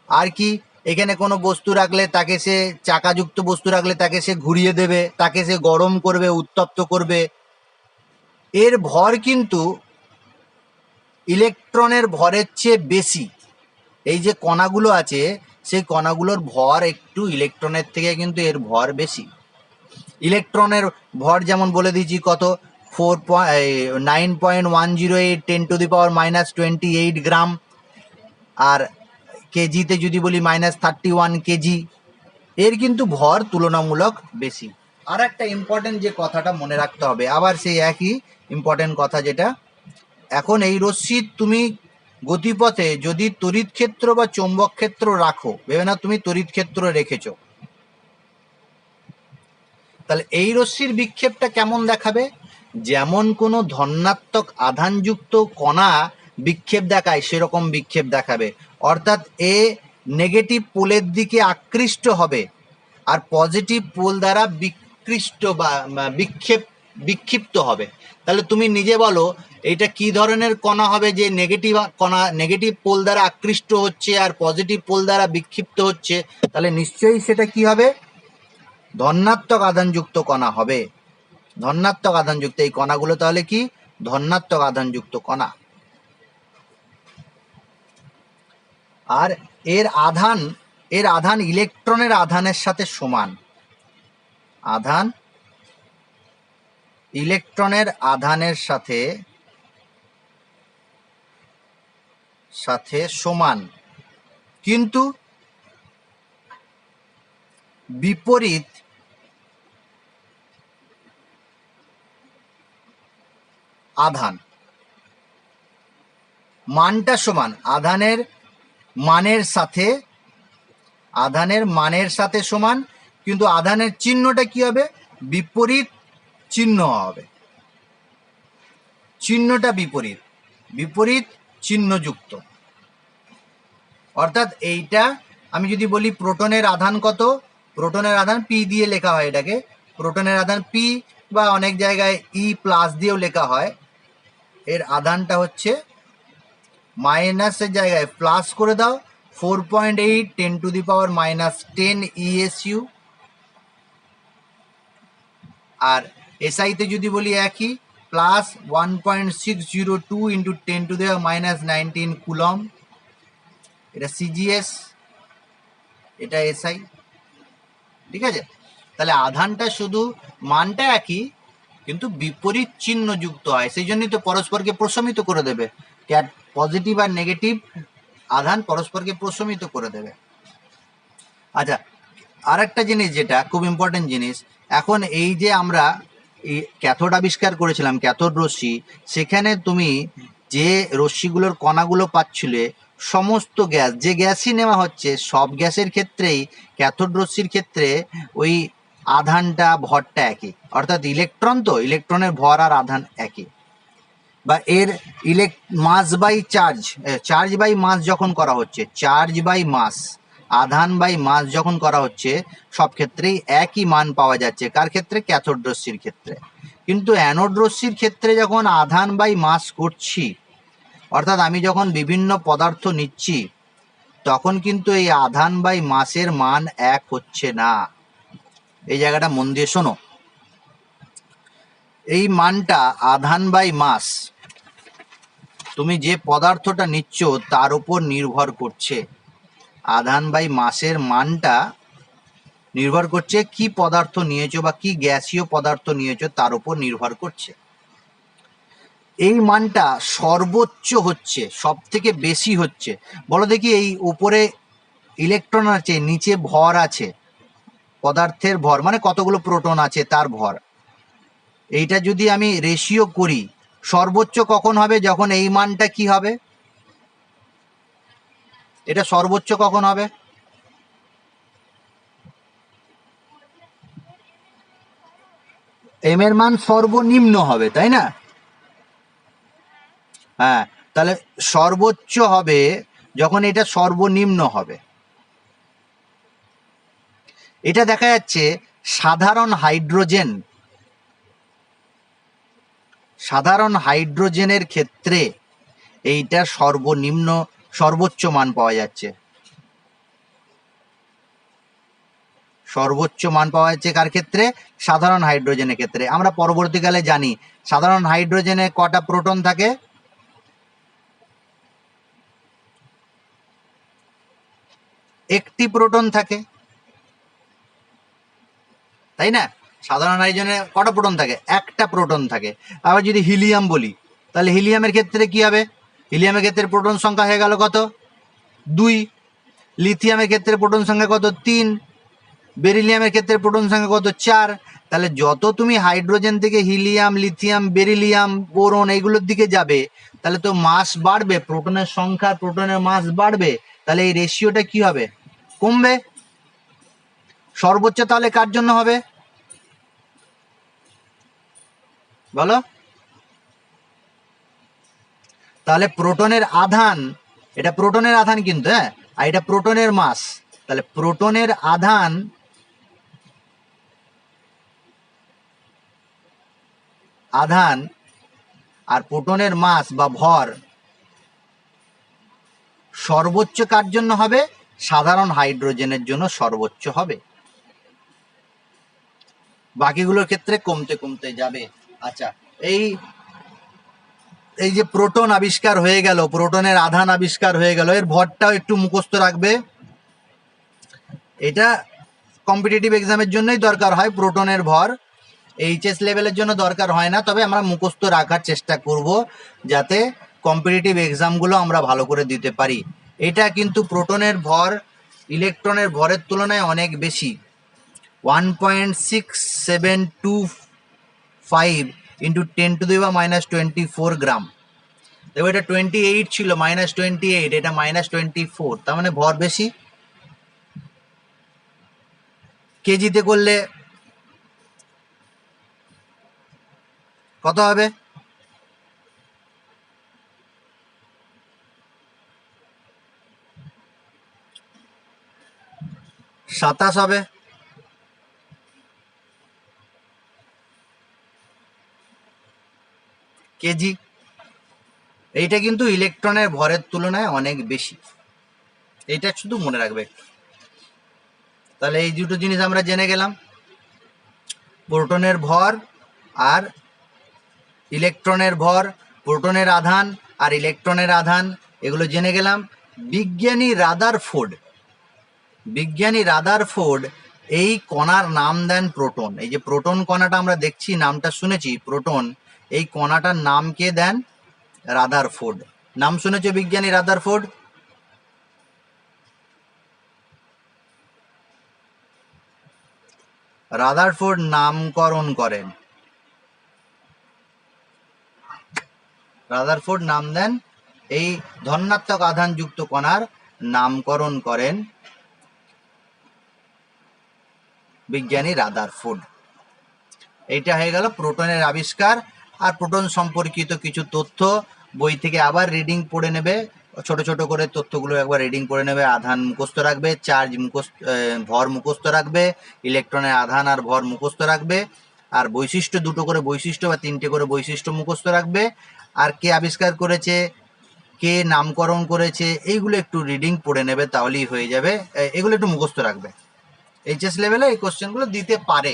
আর কি, এখানে কোনো বস্তু রাখলে তাকে সে চাকাযুক্ত বস্তু রাখলে তাকে সে ঘুরিয়ে দেবে, তাকে সে গরম করবে, উত্তপ্ত করবে। এর ভর কিন্তু ইলেকট্রনের ভরের চেয়ে বেশি। এই যে কণাগুলো আছে সেই কণাগুলোর ভর একটু ইলেকট্রনের থেকে কিন্তু এর ভর বেশি। ইলেকট্রনের ভর যেমন বলে দিয়েছি কত, 9.108 10⁻⁻28 গ্রাম। আর কেজিতে যদি বলি -31 কেজি। এর কিন্তু ভর তুলনামূলক বেশি। আর একটা ইম্পর্টেন্ট যে কথাটা মনে রাখতে হবে, আবার সেই একই ইম্পর্টেন্ট কথা, যেটা এখন এই রশ্মির তুমি গতিপথে যদি তড়িৎ ক্ষেত্র বা চৌম্বক ক্ষেত্র রাখো, ভেবে না তুমি তড়িৎ ক্ষেত্র রেখেছো, তাহলে এই রশ্মির বিক্ষেপটা কেমন দেখাবে? যেমন কোনো ধনাত্মক আধানযুক্ত কণা বিক্ষেপ দেখায় সেরকম বিক্ষেপ দেখাবে। অর্থাৎ এ নেগেটিভ পোলের দিকে আকৃষ্ট হবে আর পজিটিভ পোল দ্বারা বিকৃষ্ট বা বিক্ষিপ্ত হবে। তাহলে তুমি নিজে বলো এটা কি ধরনের কণা হবে যে নেগেটিভ পোল দ্বারা আকৃষ্ট হচ্ছে আর পজিটিভ পোল দ্বারা বিক্ষিপ্ত হচ্ছে? তাহলে নিশ্চয়ই সেটা কি হবে? ধনাত্মক আধানযুক্ত কণা হবে। ধনাত্মক আধানযুক্ত এই কণাগুলো তাহলে কি? ধনাত্মক আধানযুক্ত কণা। আর এর আধান ইলেকট্রনের আধানের সাথে সমান। আধান ইলেকট্রনের আধানের সাথে সমান, কিন্তু বিপরীত আধান। মানটা সমান, আধানের মানের সাথে সমান, কিন্তু আধানের চিহ্নটা কি হবে? বিপরীত চিহ্ন হবে। চিহ্নটা বিপরীত চিহ্নযুক্ত। অর্থাৎ এইটা আমি যদি বলি প্রোটনের আধান কত, প্রোটনের আধান পি দিয়ে লেখা হয় এটাকে, প্রোটনের আধান পি, বা অনেক জায়গায় ই প্লাস দিয়েও লেখা হয়। এর আধানটা হচ্ছে মাইনাসের জায়গায় প্লাস করে দাও, 4.8 10⁻⁻10 ESU। আর এসআইতে যদি বলি একই, প্লাস 1.602 × 10⁻⁻19 কুলম। এটা সিজিএস, এটা এসআই। ঠিক আছে, তাহলে আধানটা শুধু মানটা একই কিন্তু বিপরীত চিহ্ন যুক্ত হয়, সেই জন্যই তো পরস্পরকে প্রশমিত করে দেবে। পজিটিভ আর নেগেটিভ আধান পরস্পরকে প্রশমিত করে দেবে। আচ্ছা, আর একটা জিনিস যেটা খুব ইম্পর্টেন্ট জিনিস, এখন এই যে আমরা এই ক্যাথোড আবিষ্কার করেছিলাম, ক্যাথোড রশ্মি, সেখানে তুমি যে রশ্মিগুলোর কণাগুলো পাচ্ছিলে, সমস্ত গ্যাস, যে গ্যাসই নেওয়া হচ্ছে সব গ্যাসের ক্ষেত্রেই ক্যাথোড রশ্মির ক্ষেত্রে ওই আধানটা ভরটা একই, অর্থাৎ ইলেকট্রন, তো ইলেকট্রনের ভর আর আধান একই, বা এর মাস বাই চার্জ, চার্জ বাই মাস যখন করা হচ্ছে, চার্জ বাই মাস, আধান বাই মাস যখন করা হচ্ছে, সব ক্ষেত্রেই একই মান পাওয়া যাচ্ছে। কার ক্ষেত্রে? ক্যাথোড রশ্মির ক্ষেত্রে। কিন্তু অ্যানোড রশ্মির ক্ষেত্রে যখন আধান বাই মাস করছি, অর্থাৎ আমি যখন বিভিন্ন পদার্থ নিচ্ছি, তখন কিন্তু এই আধান বাই মাসের মান এক হচ্ছে না। এই জায়গাটা মন দিয়ে শোনো, এই মানটা আধান বাই মাস তুমি যে পদার্থটা নিচ্ছ তার উপর নির্ভর করছে। আধান বাই মাসের মানটা নির্ভর করছে কি পদার্থ নিয়েছো বা কি গ্যাসীয় পদার্থ নিয়েছো তার উপর নির্ভর করছে। এই মানটা সর্বোচ্চ হচ্ছে, সব থেকে বেশি হচ্ছে। বলো দেখি, এই উপরে ইলেকট্রন আছে, নিচে ভর আছে, পদার্থের ভর মানে কতগুলো প্রোটন আছে তার ভর, এইটা যদি আমি রেশিও করি, সর্বোচ্চ কখন হবে? যখন এই মানটা কি হবে? এটা সর্বোচ্চ কখন হবে? এম এর মান সর্বনিম্ন হবে, তাই না? হ্যাঁ, তাহলে সর্বোচ্চ হবে যখন এটা সর্বনিম্ন হবে। এটা দেখা যাচ্ছে সাধারণ হাইড্রোজেন, সাধারণ হাইড্রোজেনের ক্ষেত্রে এইটা সর্বনিম্ন, সর্বোচ্চ মান পাওয়া যাচ্ছে। সর্বোচ্চ মান পাওয়া যাচ্ছে কার ক্ষেত্রে? সাধারণ হাইড্রোজেনের ক্ষেত্রে। আমরা পরবর্তীকালে জানি সাধারণ হাইড্রোজেনে কটা প্রোটন থাকে? একটি প্রোটন থাকে, তাই না? সাধারণ হাইড্রোজেনে কটা প্রোটন থাকে? একটা প্রোটন থাকে। আবার যদি হিলিয়াম বলি, তাহলে হিলিয়ামের ক্ষেত্রে কি হবে? হিলিয়ামের ক্ষেত্রে প্রোটন সংখ্যা হয়ে গেল কত? 2। লিথিয়ামের ক্ষেত্রে প্রোটন সংখ্যা কত? 3। বেরিলিয়ামের ক্ষেত্রে প্রোটন সংখ্যা কত? 4। তাহলে যত তুমি হাইড্রোজেন থেকে হিলিয়াম, লিথিয়াম, বেরিলিয়াম, বোরন এইগুলোর দিকে যাবে, তাহলে তো মাস বাড়বে, প্রোটনের সংখ্যা, প্রোটনের মাস বাড়বে, তাহলে এই রেশিওটা কি হবে? কমবে। সর্বোচ্চ তাহলে কার জন্য হবে বলো? তাহলে প্রোটনের আধান, এটা প্রোটনের আধান কিন্তু, হ্যাঁ, আর এটা প্রোটনের মাস। তাহলে প্রোটনের আধান আর প্রোটনের মাস বা ভর সর্বোচ্চ কার জন্য হবে? সাধারণ হাইড্রোজেনের জন্য সর্বোচ্চ হবে, বাকিগুলোর ক্ষেত্রে কমতে কমতে যাবে। আচ্ছা, এই যে প্রোটন আবিষ্কার হয়ে গেল, প্রোটনের আধান আবিষ্কার হয়ে গেল, এর ভরটাও একটু মুখস্থ রাখবে। এটা কম্পিটিটিভ এক্সামের জন্যই দরকার হয় প্রোটনের ভর, এইচএস লেভেলের জন্য দরকার হয় না, তবে আমরা মুখস্থ রাখার চেষ্টা করব যাতে কম্পিটিটিভ এক্সামগুলো আমরা ভালো করে দিতে পারি। এটা কিন্তু প্রোটনের ভর ইলেকট্রনের ভরের তুলনায় অনেক বেশি, 1.6725 ইন্টু 10⁻⁻24 গ্রাম। দেখো এটা 28 ছিল, -28, এটা -24, তার মানে ভর বেশি। কেজিতে করলে কত হবে? 27 হবে। কেজি। এইটা কিন্তু ইলেকট্রনের ভরের তুলনায় অনেক বেশি, এইটা শুধু মনে রাখবে। তাহলে এই দুটো জিনিস আমরা জেনে গেলাম, প্রোটনের ভর আর ইলেকট্রনের ভর, প্রোটনের আধান আর ইলেকট্রনের আধান, এগুলো জেনে গেলাম। বিজ্ঞানী রাদারফোর্ড এই কণার নাম দেন প্রোটন। এই যে প্রোটন কণাটা আমরা দেখছি, নামটা শুনেছি প্রোটন, এই কণাটার নাম কে দেন? রাদারফোর্ড। নাম শুনেছো বিজ্ঞানী রাদারফোর্ড? রাদারফোর্ড নামকরণ করেন, রাদারফোর্ড নাম দেন এই ধনাত্মক আধানযুক্ত কণার নামকরণ করেন বিজ্ঞানী রাদারফোর্ড। এইটা হয়ে গেল প্রোটনের আবিষ্কার। আর প্রোটন সম্পর্কিত কিছু তথ্য বই থেকে আবার রিডিং পড়ে নেবে, ছোট ছোট করে তথ্যগুলো একবার রিডিং পড়ে নেবে। আধান মুখস্থ রাখবে, চার্জ মুখস্থ, ভর মুখস্থ রাখবে, ইলেকট্রনের আধান আর ভর মুখস্থ রাখবে, আর বৈশিষ্ট্য দুটো করে বৈশিষ্ট্য বা তিনটে করে বৈশিষ্ট্য মুখস্থ রাখবে, আর কে আবিষ্কার করেছে, কে নামকরণ করেছে, এইগুলো একটু রিডিং পড়ে নেবে, তাহলেই হয়ে যাবে। এগুলো একটু মুখস্থ রাখবে, এইচএস লেভেলে এই কোশ্চেনগুলো দিতে পারে।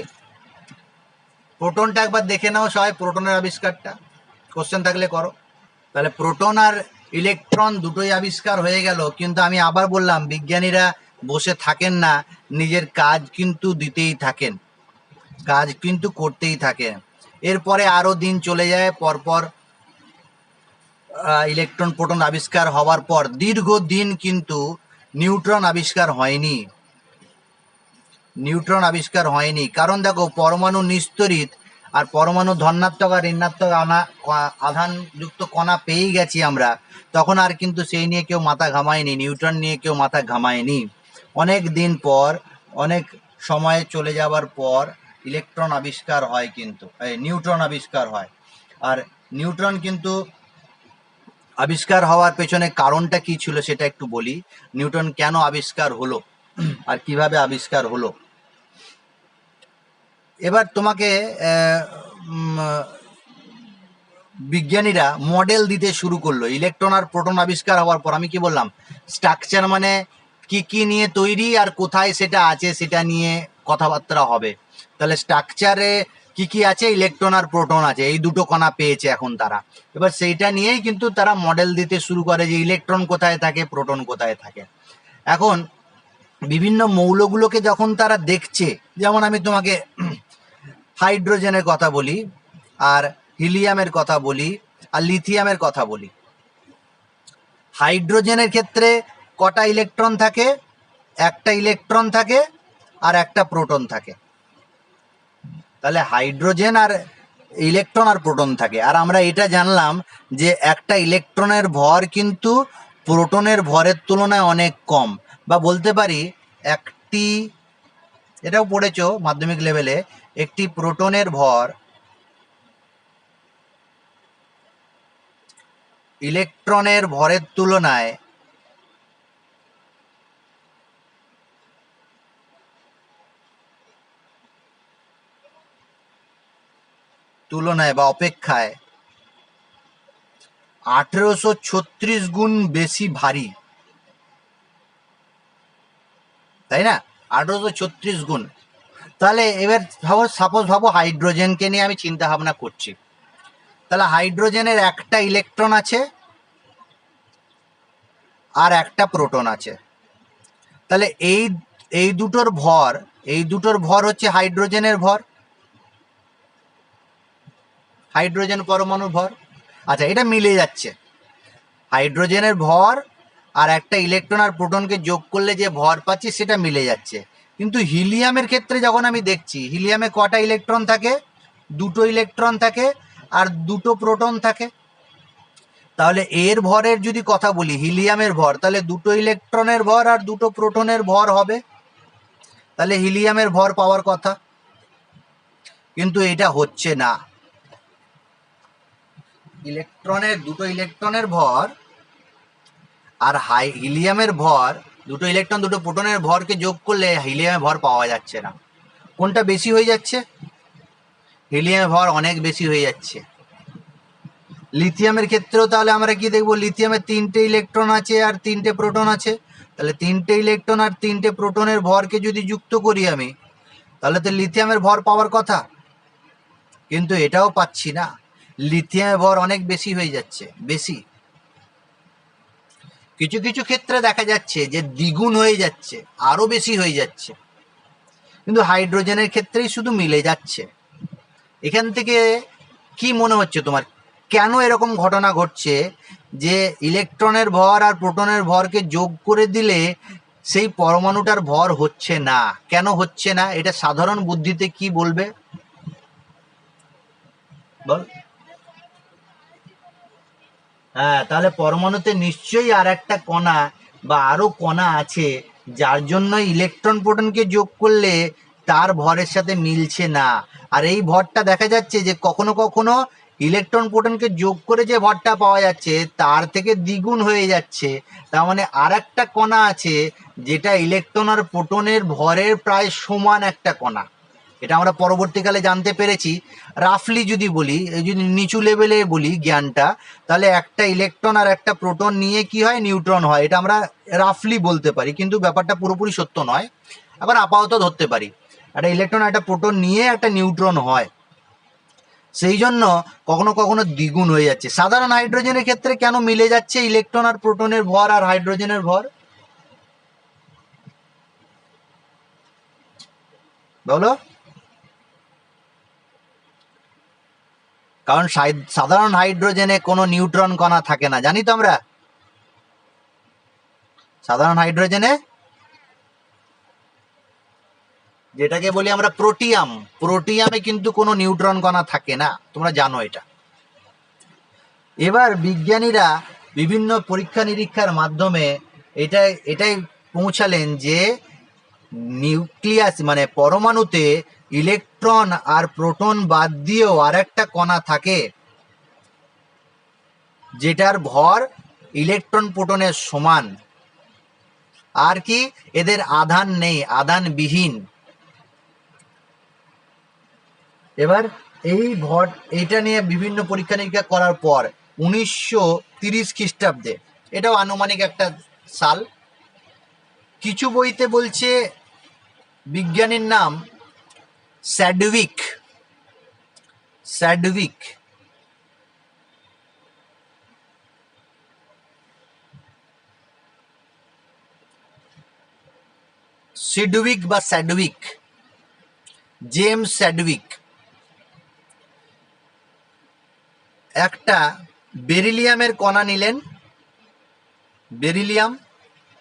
প্রোটনটা একবার দেখে নাও সবাই, প্রোটনের আবিষ্কারটা কোশ্চেন থাকলে করো। তাহলে প্রোটন আর ইলেকট্রন দুটোই আবিষ্কার হয়ে গেল, কিন্তু আমি আবার বললাম বিজ্ঞানীরা বসে থাকেন না, নিজের কাজ কিন্তু দিতেই থাকেন, কাজ কিন্তু করতেই থাকেন। এরপরে আরো দিন চলে যায়, পরপর ইলেকট্রন প্রোটন আবিষ্কার হওয়ার পর দীর্ঘদিন কিন্তু নিউট্রন আবিষ্কার হয়নি। নিউট্রন আবিষ্কার হয়নি কারণ দেখো, পরমাণু নিস্তরিত আর পরমাণু ধনাত্মক আর ঋণাত্মক আধানযুক্ত কণা পেয়েই গেছি আমরা, তখন আর কিন্তু সেই নিয়ে কেউ মাথা ঘামায়নি, নিউট্রন নিয়ে কেউ মাথা ঘামায়নি। অনেক দিন পর, অনেক সময় চলে যাবার পর ইলেকট্রন আবিষ্কার হয়, কিন্তু নিউট্রন আবিষ্কার হয়। আর নিউট্রন কিন্তু আবিষ্কার হওয়ার পেছনে কারণটা কি ছিল সেটা একটু বলি। নিউটন কেন আবিষ্কার হলো আর কিভাবে আবিষ্কার হলো। এবার তোমাকে বিজ্ঞানীরা মডেল দিতে শুরু করলো ইলেকট্রন আর প্রোটন আবিষ্কার হওয়ার পর। আমি কি বললাম, স্ট্রাকচার মানে কি কি নিয়ে তৈরি আর কোথায় সেটা আছে সেটা নিয়ে কথাবার্তা হবে। তাহলে স্ট্রাকচারে কি কি আছে, ইলেকট্রন আর প্রোটন আছে, এই দুটো কণা পেয়েছে এখন তারা। এবার সেইটা নিয়েই কিন্তু তারা মডেল দিতে শুরু করে যে ইলেকট্রন কোথায় থাকে, প্রোটন কোথায় থাকে। এখন বিভিন্ন মৌলগুলোকে যখন তারা দেখছে, যেমন আমি তোমাকে হাইড্রোজেনের কথা বলি, আর হিলিয়ামের কথা বলি, আর লিথিয়ামের কথা বলি। হাইড্রোজেনের ক্ষেত্রে কটা ইলেকট্রন থাকে? একটা ইলেকট্রন থাকে আর একটা প্রোটন থাকে। তাহলে হাইড্রোজেন আর ইলেকট্রন আর প্রোটন থাকে। আর আমরা এটা জানলাম যে একটা ইলেকট্রনের ভর কিন্তু প্রোটনের ভরের তুলনায় অনেক কম, বা বলতে পারি একটি, এটাও পড়েছো মাধ্যমিক লেভেলে, একটি প্রোটনের ভর ইলেকট্রনের ভরের তুলনায় বা অপেক্ষায় 1836 গুণ বেশি ভারী, তাই না? 1836 গুণ। তাহলে এবার ভাবো, সাপোজ ভাবো হাইড্রোজেনকে নিয়ে আমি চিন্তা ভাবনা করছি। তাহলে হাইড্রোজেনের একটা ইলেকট্রন আছে আর একটা প্রোটন আছে। তাহলে এই দুটোর ভর হচ্ছে হাইড্রোজেনের ভর, হাইড্রোজেন পরমাণুর ভর। আচ্ছা, এটা মিলে যাচ্ছে, হাইড্রোজেনের ভর আর একটা ইলেকট্রন আর প্রোটনকে যোগ করলে যে ভর পাচ্ছি সেটা মিলে যাচ্ছে। কিন্তু হিলিয়ামের ক্ষেত্রে যখন আমি দেখছি, হিলিয়ামে কটা ইলেকট্রন থাকে? দুটো ইলেকট্রন থাকে আর দুটো প্রোটন থাকে। তাহলে এর ভরের যদি কথা বলি, হিলিয়ামের ভর, তাহলে দুটো ইলেকট্রনের ভর আর দুটো প্রোটনের ভর হবে, তাহলে হিলিয়ামের ভর পাওয়ার কথা। কিন্তু এটা হচ্ছে না। দুটো ইলেকট্রনের ভর আর হিলিয়ামের ভর, দুটো ইলেকট্রন দুটো প্রোটনের ভরকে যোগ করলে হিলিয়ামের ভর পাওয়া যাচ্ছে না। কোনটা বেশি হয়ে যাচ্ছে? হিলিয়ামের ভর অনেক বেশি হয়ে যাচ্ছে। লিথিয়ামের ক্ষেত্রেও তাহলে আমরা কি দেখবো, লিথিয়ামের তিনটে ইলেকট্রন আছে আর তিনটে প্রোটন আছে। তাহলে তিনটে ইলেকট্রন আর তিনটে প্রোটনের ভরকে যদি যুক্ত করি আমি, তাহলে তো লিথিয়ামের ভর পাওয়ার কথা, কিন্তু এটাও পাচ্ছি না। লিথিয়ামের ভর অনেক বেশি হয়ে যাচ্ছে, বেশি। কিছু কিছু ক্ষেত্রে দেখা যাচ্ছে যে দ্বিগুণ হয়ে যাচ্ছে, আরো বেশি হয়ে যাচ্ছে। কিন্তু হাইড্রোজেনের ক্ষেত্রেই শুধু মিলে যাচ্ছে। এখান থেকে কি মনে হচ্ছে তোমার, কেন এরকম ঘটনা ঘটছে যে ইলেকট্রনের ভর আর প্রোটনের ভরকে যোগ করে দিলে সেই পরমাণুটার ভর হচ্ছে না? কেন হচ্ছে না, এটা সাধারণ বুদ্ধিতে কি বলবে বল? হ্যাঁ, তাহলে পরমাণুতে নিশ্চয়ই আর একটা কণা বা আরো কণা আছে, যার জন্য ইলেকট্রন প্রোটনকে যোগ করলে তার ভরের সাথে মিলছে না। আর এই ভরটা দেখা যাচ্ছে যে কখনো কখনো ইলেকট্রন প্রোটনকে যোগ করে যে ভরটা পাওয়া যাচ্ছে তার থেকে দ্বিগুণ হয়ে যাচ্ছে। তার মানে আর একটা কণা আছে যেটা ইলেকট্রন আর প্রোটনের ভরের প্রায় সমান একটা কণা। এটা আমরা পরবর্তীকালে জানতে পেরেছি। রাফলি যদি বলি, যদি নিচু লেভেলে বলি জ্ঞানটা, তাহলে একটা ইলেকট্রন আর একটা প্রোটন নিয়ে কি হয়, নিউট্রন হয়। এটা আমরা রাফলি বলতে পারি, কিন্তু ব্যাপারটা পুরোপুরি সত্য নয়। আবার আপাতত ধরতে পারি একটা ইলেকট্রন আর একটা প্রোটন নিয়ে একটা নিউট্রন হয়, সেই জন্য কখনো কখনো দ্বিগুণ হয়ে যাচ্ছে। সাধারণ হাইড্রোজেনের ক্ষেত্রে কেন মিলে যাচ্ছে ইলেকট্রন আর প্রোটনের ভর আর হাইড্রোজেনের ভর, বলো? কারণ সাধারণ হাইড্রোজেনে কোনো নিউট্রন কণা থাকে না, জানি তো আমরা। সাধারণ হাইড্রোজেনে যেটাকে বলি আমরা প্রোটিয়াম, প্রোটিয়ামে কিন্তু কোনো নিউট্রন কণা থাকে না, তোমরা জানো এটা। এবার বিজ্ঞানীরা বিভিন্ন পরীক্ষা নিরীক্ষার মাধ্যমে এটাই পৌঁছালেন যে নিউক্লিয়াস মানে পরমাণুতে ইলেকট্রন আর প্রোটন বাদ দিয়েও আর একটা কণা থাকে যেটার ভর ইলেকট্রন প্রোটনের সমান, আর কি এদের আধান নেই, আধানবিহীন। এবার এই ভর এইটা নিয়ে বিভিন্ন পরীক্ষা নিরীক্ষা করার পর 1930 খ্রিস্টাব্দে, এটাও আনুমানিক একটা সাল, কিছু বইতে বলছে বিজ্ঞানীর নাম স্যাডউইক, স্যাডউইক সিডউইক বা স্যাডউইক, জেমস স্যাডউইক একটা বেরিলিয়ামের কণা নিলেন।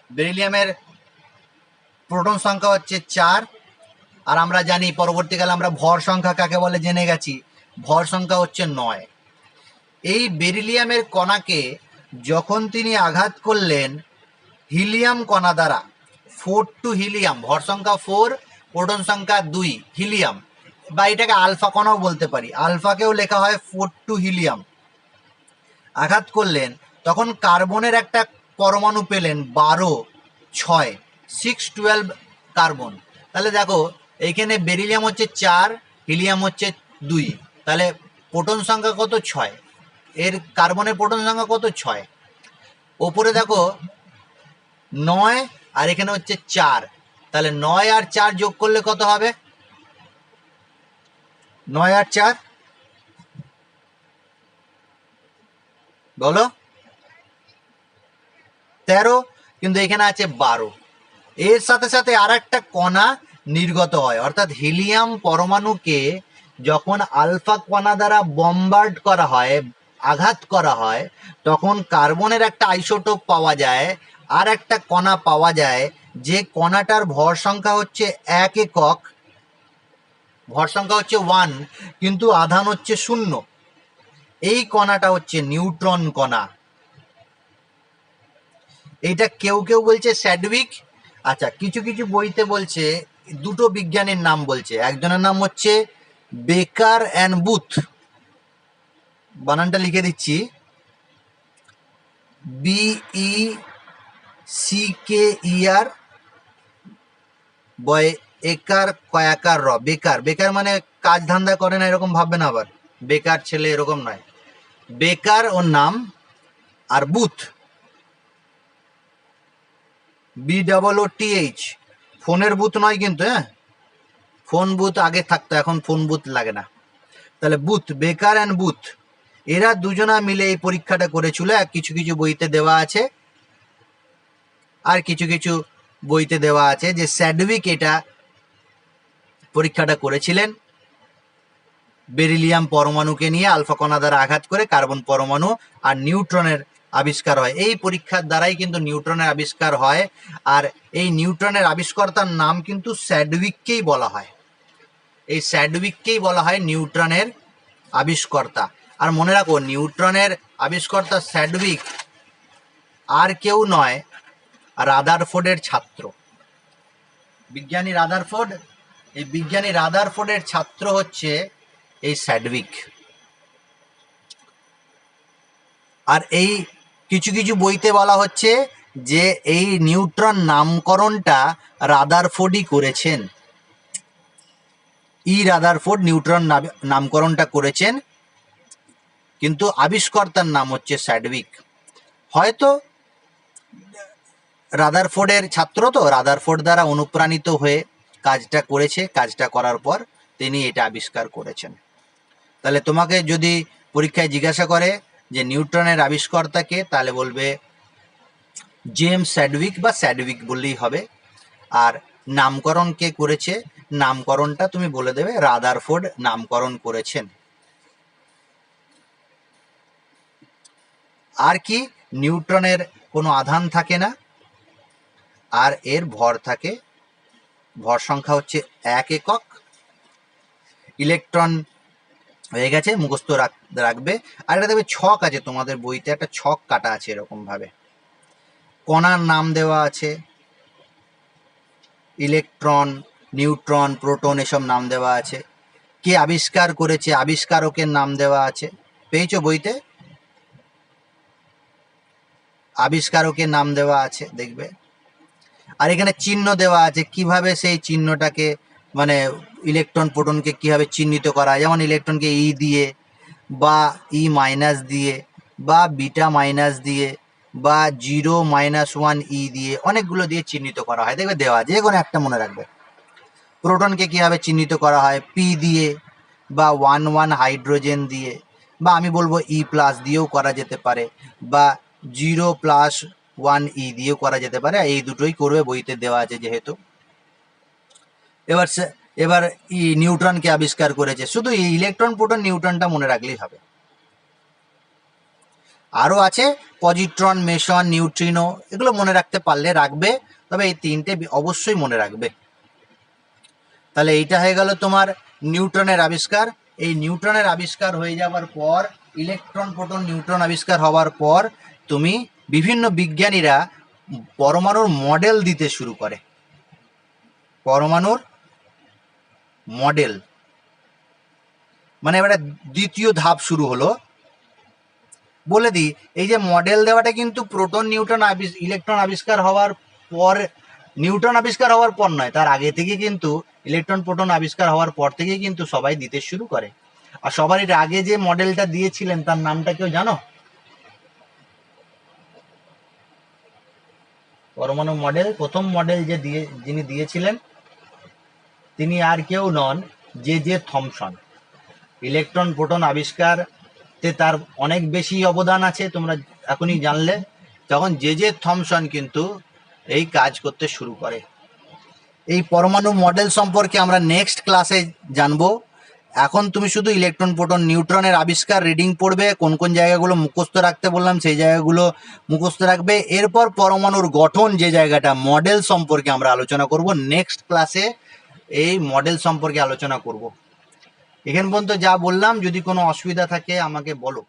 বেরিলিয়ামের প্রোটন সংখ্যা হচ্ছে 4, আর আমরা জানি পরবর্তীকালে আমরা ভর সংখ্যা কাকে বলে জেনে গেছি, ভর সংখ্যা হচ্ছে 9। এই বেরিলিয়ামের কণাকে যখন তিনি আঘাত করলেন হিলিয়াম কণা দ্বারা, 4 টু হিলিয়াম, ভর সংখ্যা 4, প্রোটন সংখ্যা 2, হিলিয়াম, বা এটাকে আলফা কণাও বলতে পারি, আলফাকেও লেখা হয় 4 টু হিলিয়াম, আঘাত করলেন, তখন কার্বনের একটা পরমাণু পেলেন 12, 6, 612 কার্বন। তাহলে দেখো এইখানে বেরিলিয়াম হচ্ছে 4, হিলিয়াম হচ্ছে 2, তাহলে প্রোটন সংখ্যা কত, 6, এর কার্বনের প্রোটন সংখ্যা কত, 6। ওপরে দেখো 9 আর এখানে হচ্ছে 4, তাহলে 9 আর 4 যোগ করলে কত হবে, 9 আর 4 বলো, 13, কিন্তু এখানে আছে 12। এর সাথে সাথে আর একটা কণা নির্গত হয়, অর্থাৎ হিলিয়াম পরমাণুকে যখন আলফা কণা দ্বারা বম্বার্ড করা হয়, আঘাত করা হয়, তখন কার্বনের একটা আইসোটোপ পাওয়া যায়, আর একটা কণা পাওয়া যায় যে কণাটার ভর সংখ্যা হচ্ছে 1 একক, ভর সংখ্যা হচ্ছে 1, কিন্তু আধান হচ্ছে 0। এই কণাটা হচ্ছে নিউট্রন কণা। এইটা কেউ কেউ বলছে স্যাডউইক। আচ্ছা, কিছু কিছু বইতে বলছে, দুটো বিজ্ঞানীর নাম বলছে, একজনের নাম হচ্ছে বেকার অ্যান্ড বুথ, বানানটা লিখে দিচ্ছি, BECKER, বয় একার কয়াকার র, বেকার, বেকার মানে কাজ ধান্দা করে না এরকম ভাববে না, আবার বেকার ছেলে এরকম নয়, বেকার ওর নাম, আর বুথ BOOTH, ফোনের বুথ নয় কিন্তু, হ্যাঁ, ফোন বুথ আগে থাকতো, এখন ফোন বুথ লাগে না। তাহলে বুথ, বেকার অ্যান্ড বুথ, এরা দুজনা মিলে এই পরীক্ষাটা করেছিল। কিছু কিছু বইতে দেওয়া আছে, আর কিছু কিছু বইতে দেওয়া আছে যে স্যাডউইক এটা পরীক্ষাটা করেছিলেন বেরিলিয়াম পরমাণুকে নিয়ে আলফা কণা দ্বারা আঘাত করে কার্বন পরমাণু আর নিউট্রনের আবিষ্কার হয়। এই পরীক্ষার দ্বারাই কিন্তু নিউট্রনের আবিষ্কার হয়। আর এই নিউট্রনের আবিষ্কর্তার নাম কিন্তু স্যাডউইককেই বলা হয়। এই স্যাডউইককেই বলা হয় নিউট্রনের আবিষ্কর্তা। আর মনে রাখো, নিউট্রনের আবিষ্কর্তা স্যাডউইক আর কেউ নয়, রাদারফোর্ডের ছাত্র, বিজ্ঞানী রাদারফোর্ড। এই বিজ্ঞানী রাদারফোর্ডের ছাত্র হচ্ছে এই স্যাডউইক। আর এই কিছু কিছু বইতে বলা হচ্ছে যে এই নিউট্রন নামকরণটা রাদারফোর্ডই করেছেন। রাদারফোর্ড নিউট্রন নামকরণটা করেছেন, কিন্তু আবিষ্কর্তার নাম হচ্ছে স্যাডউইক। হয়তো রাদারফোর্ডের ছাত্র, তো রাদারফোর্ড দ্বারা অনুপ্রাণিত হয়ে কাজটা করেছে, কাজটা করার পর তিনি এটা আবিষ্কার করেছেন। তাহলে তোমাকে যদি পরীক্ষায় জিজ্ঞাসা করে যে নিউট্রনের আবিষ্কর্তাকে, তাহলে বলবে জেমস স্যাডউইক বা স্যাডউইক বললেই হবে। আর নামকরণ কে করেছে, নামকরণটা তুমি বলে দেবে রাদারফোর্ড নামকরণ করেছেন। আর কি, নিউট্রনের কোনো আধান থাকে না, আর এর ভর থাকে, ভর সংখ্যা হচ্ছে 1 একক। ইলেকট্রন হয়ে গেছে, মুখস্থ রাখবে। আর এটা দেখবে ছক আছে তোমাদের বইতে, একটা ছক কাটা আছে এরকম ভাবে, কণার নাম দেওয়া আছে, ইলেকট্রন, নিউট্রন, প্রোটন এসব নাম দেওয়া আছে, কে আবিষ্কার করেছে আবিষ্কারকের নাম দেওয়া আছে, পেয়েছো বইতে? আবিষ্কারকের নাম দেওয়া আছে দেখবে। আর এখানে চিহ্ন দেওয়া আছে, কিভাবে সেই চিহ্নটাকে মানে ইলেকট্রন প্রোটনকে কিভাবে চিহ্নিত করা হয়। যেমন ইলেকট্রনকে ই দিয়ে, বা ই মাইনাস দিয়ে, বা বিটা মাইনাস দিয়ে, বা 0-1 ই দিয়ে, অনেকগুলো দিয়ে চিহ্নিত করা হয়, দেখবে দেওয়া, যে কোনো একটা মনে রাখবে। প্রোটনকে কিভাবে চিহ্নিত করা হয়, পি দিয়ে, বা 1-1 হাইড্রোজেন দিয়ে, বা আমি বলবো ই+ দিয়েও করা যেতে পারে, বা 0+1 ই দিয়েও করা যেতে পারে। এই দুটোই করবে, বইতে দেওয়া আছে যেহেতু। এবার নিউট্রনকে আবিষ্কার করেছে, শুধু ইলেকট্রন, প্রোটন, নিউট্রনটা মনে রাখলেই হবে। আরও আছে পজিট্রন, মেসন, নিউট্রিনো, এগুলো মনে রাখতে পারলে রাখবে, তবে এই তিনটে অবশ্যই মনে রাখবে। তাহলে এইটা হয়ে গেল তোমার নিউট্রনের আবিষ্কার। এই নিউট্রনের আবিষ্কার হয়ে যাওয়ার পর, ইলেকট্রন, প্রোটন, নিউট্রন আবিষ্কার হওয়ার পর, তুমি বিভিন্ন বিজ্ঞানীরা পরমাণুর মডেল দিতে শুরু করে। পরমাণুর মডেল মানে এবারে দ্বিতীয় ধাপ শুরু হলো। বলে দিই, এই যে মডেল দেওয়াটা কিন্তু প্রোটন, নিউট্রন, ইলেকট্রন আবিষ্কার হওয়ার পর, নিউট্রন আবিষ্কার হওয়ার পর নয়, তার আগে থেকে কিন্তু ইলেকট্রন, প্রোটন আবিষ্কার হওয়ার পর থেকেই কিন্তু সবাই দিতে শুরু করে। আর সবারই আগে যে মডেলটা দিয়েছিলেন তার নামটা কেউ জানো? পরমাণু মডেল, প্রথম মডেল যিনি দিয়েছিলেন তিনি আর কেউ নন, জে থমসন। ইলেকট্রন, প্রোটন আবিষ্কারতে তার অনেক বেশি অবদান আছে, তোমরা এখনই জানলে। তখন জে থমসন কিন্তু এই কাজ করতে শুরু করে। এই পরমাণু মডেল সম্পর্কে আমরা নেক্সট ক্লাসে জানবো। এখন তুমি শুধু ইলেকট্রন, প্রোটন, নিউট্রনের আবিষ্কার রিডিং পড়বে, কোন কোন জায়গাগুলো মুখস্থ রাখতে বললাম সেই জায়গাগুলো মুখস্থ রাখবে। এরপর পরমাণুর গঠন, যে জায়গাটা মডেল সম্পর্কে আমরা আলোচনা করব, নেক্সট ক্লাসে এই মডেল সম্পর্কে আলোচনা করব। এখান পর্যন্ত যা বললাম, যদি কোনো অসুবিধা থাকে আমাকে বলো।